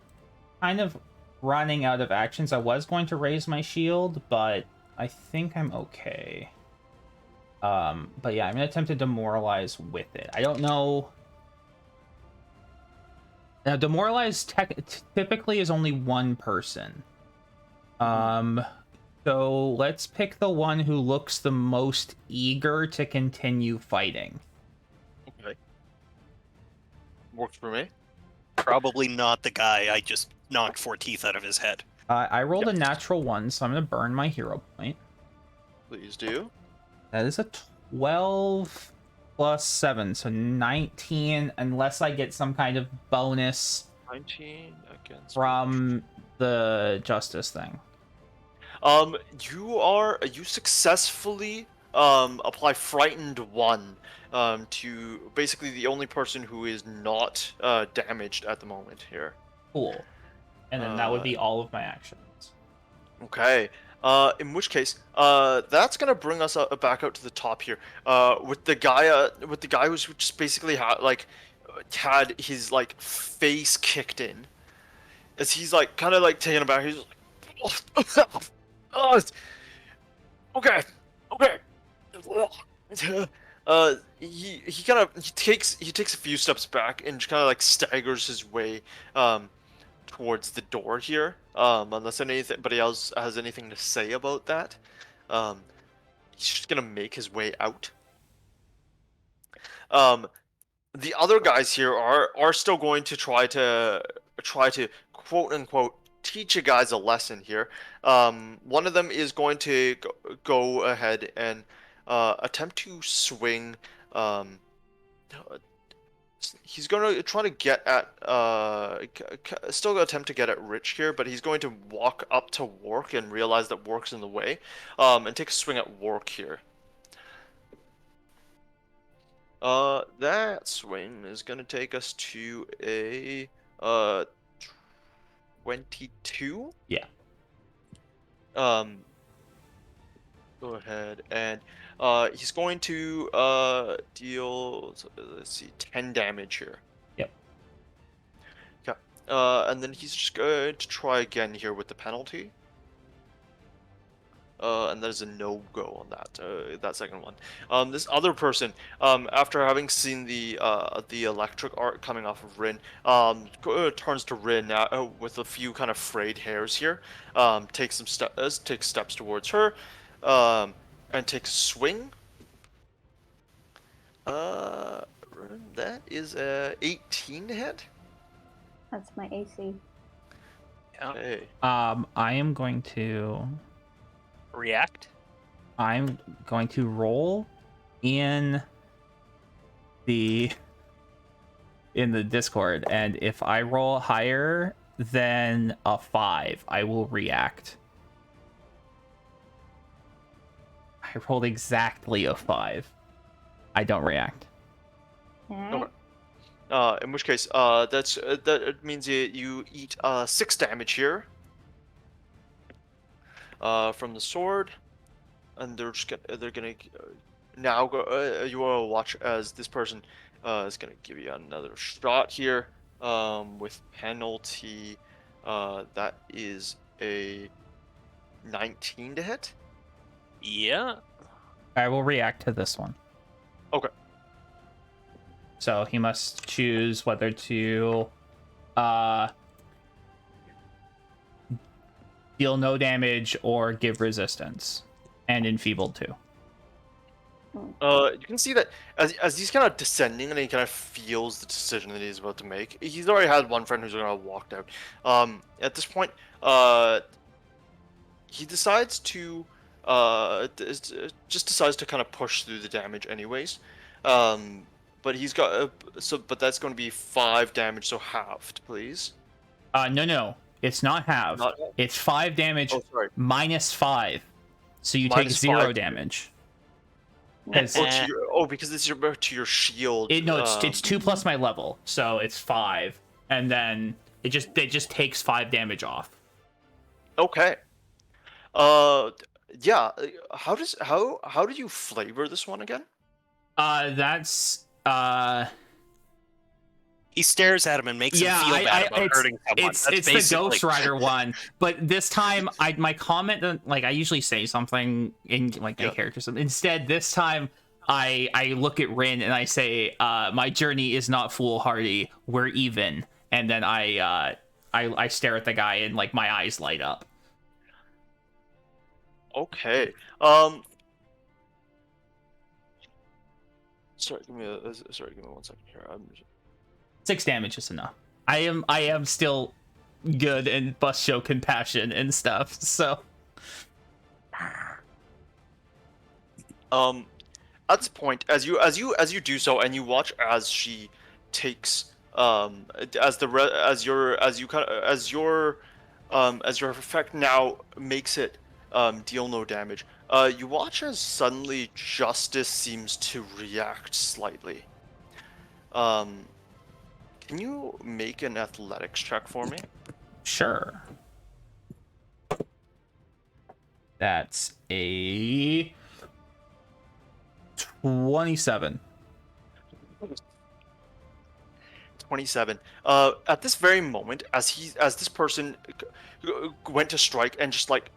kind of running out of actions. I was going to raise my shield, but I think I'm okay. But yeah, I'm gonna attempt to demoralize with it. I don't know. Now, demoralize typically is only one person. So let's pick the one who looks the most eager to continue fighting. Okay. Works for me. Probably not the guy I just knocked 4 teeth out of his head. I rolled Yep. a natural 1, so I'm gonna burn my hero point. Please do. That is a 12 plus 7, so 19, unless I get some kind of bonus 19 against. from the justice thing. You successfully apply frightened 1 to basically the only person who is not damaged at the moment here. Cool. And then that would be all of my actions. Okay. In which case, that's gonna bring us back out to the top here. With the guy who's just basically had his like face kicked in, as he's like kind of like taken aback. He's like, oh, okay. He kind of he takes a few steps back and kind of like staggers his way towards the door here. Unless anybody else has anything to say about that, he's just gonna make his way out. The other guys here are still going to try to quote unquote teach you guys a lesson here. One of them is going to go ahead and attempt to swing. He's going to try to get at still attempt to get at Rich here, but he's going to walk up to Work and realize that Work's in the way, and take a swing at Work here. That swing is going to take us to a 22. Yeah. Go ahead and he's going to deal, let's see, 10 damage here. Yep. Okay. And then he's just going to try again here with the penalty. And that is a no-go on that second one. This other person, after having seen the electric arc coming off of Rin, turns to Rin now with a few kind of frayed hairs here. Takes steps towards her, and takes a swing. That is a 18 to hit. That's my AC. Okay. I am going to React? roll in the Discord, and if I roll higher than a 5, I will react. I rolled exactly a 5. I don't react. Alright. Okay. In which case, that means you eat 6 damage here. From the sword, and they're gonna now go. You will watch as this person is gonna give you another shot here. With penalty, that is a 19 to hit. Yeah. I will react to this one. Okay. So he must choose whether to deal no damage or give resistance, and enfeebled too. You can see that as he's kind of descending and he kind of feels the decision that he's about to make. He's already had one friend who's gonna walked out. At this point, he decides to just decides to kind of push through the damage anyways. But he's got but that's going to be 5 damage, so halved, please. No, it's not half. Not- It's 5 damage Oh, sorry. minus 5, so you take Minus 0 5. damage. Because it's to your shield. It's 2 plus my level, so it's 5, and then it just takes 5 damage off. Okay. Yeah. How do you flavor this one again? That's He stares at him and makes him feel bad about hurting someone. It's That's the Ghost basically- Rider one, but this time my comment, like I usually say something in like my character. Instead, this time I look at Rin and I say, "My journey is not foolhardy. We're even." And then I stare at the guy and like my eyes light up. Okay. Sorry, give me 1 second here. 6 damage is enough. I am still good and bust show compassion and stuff. So at this point, as you do so, and you watch as she takes as your effect now makes it deal no damage. You watch as suddenly Justice seems to react slightly. Can you make an athletics check for me? sure. That's a 27. 27. At this very moment, as this person went to strike and just like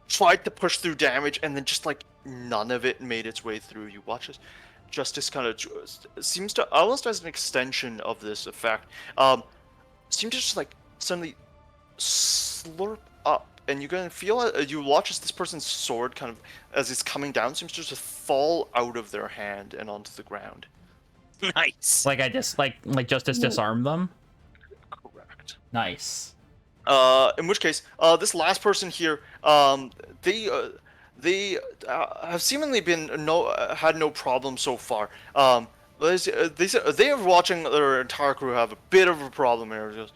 tried to push through damage, and then just like none of it made its way through. You watch as Justice kind of seems to, almost as an extension of this effect, seem to just like suddenly slurp up, and you're gonna feel you watch as this person's sword kind of, as it's coming down, seems to just fall out of their hand and onto the ground. Nice. Like I just like Justice disarmed them. Correct. Nice. In which case, this last person here, they have seemingly been had no problem so far. They are watching their entire crew have a bit of a problem here. Just,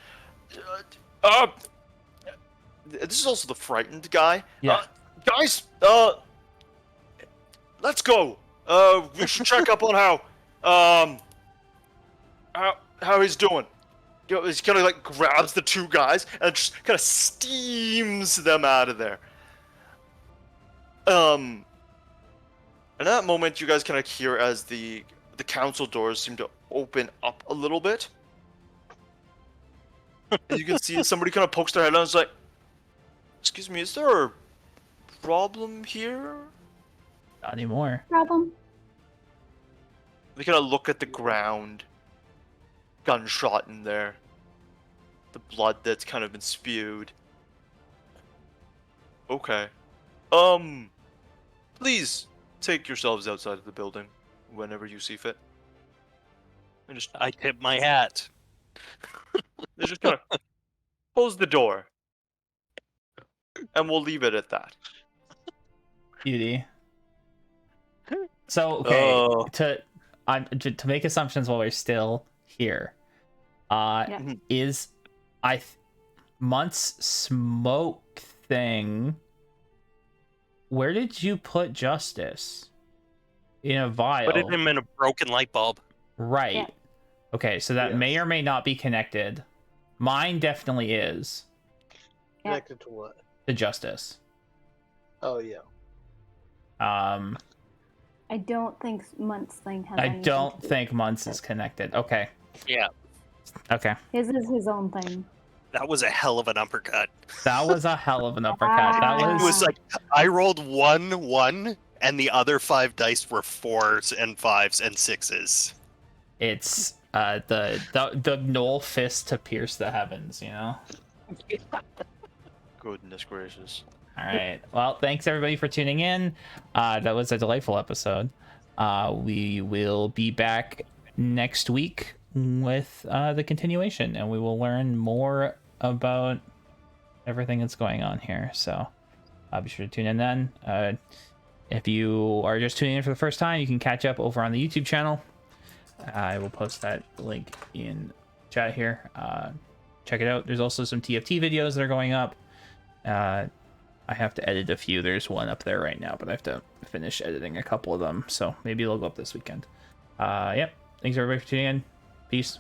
this is also the frightened guy. Yeah. Guys, let's go. We should check up on how he's doing. You know, he kind of like grabs the two guys and just kind of steams them out of there. And at that moment, you guys kind of hear as the council doors seem to open up a little bit. And you can see somebody kind of pokes their head out and is like, "Excuse me, is there a problem here?" Not anymore. Problem? They kind of look at the ground. Gunshot in there. The blood that's kind of been spewed. Okay. Please take yourselves outside of the building whenever you see fit. And just I tip my hat. they just kind of close the door. And we'll leave it at that. Beauty. So okay, Oh. to make assumptions while we're still here, Yeah. is Munt's smoke thing? Where did you put Justice? In a vial. Put him in a broken light bulb. Right. Yeah. Okay, so that Yes. may or may not be connected. Mine definitely is Yeah. Connected to what? to Justice. Oh yeah. I don't think Munt's thing has I anything don't to do- think Munt's is connected. Okay. Yeah, Okay. His is his own thing. that was a hell of an uppercut. That was a hell of an uppercut. That Wow. It was like I rolled 1-1, and the other 5 dice were 4s and 5s and 6s. It's the Knoll fist to pierce the heavens, you know? Goodness gracious. All right. Well, thanks everybody for tuning in. That was a delightful episode. We will be back next week with the continuation, and we will learn more about everything that's going on here. So be sure to tune in then. If you are just tuning in for the first time, you can catch up over on the YouTube channel. I will post that link in chat here. Check it out. There's also some TFT videos that are going up. I have to edit a few. There's one up there right now, but I have to finish editing a couple of them. So maybe they'll go up this weekend. Yep. Thanks everybody for tuning in. Peace.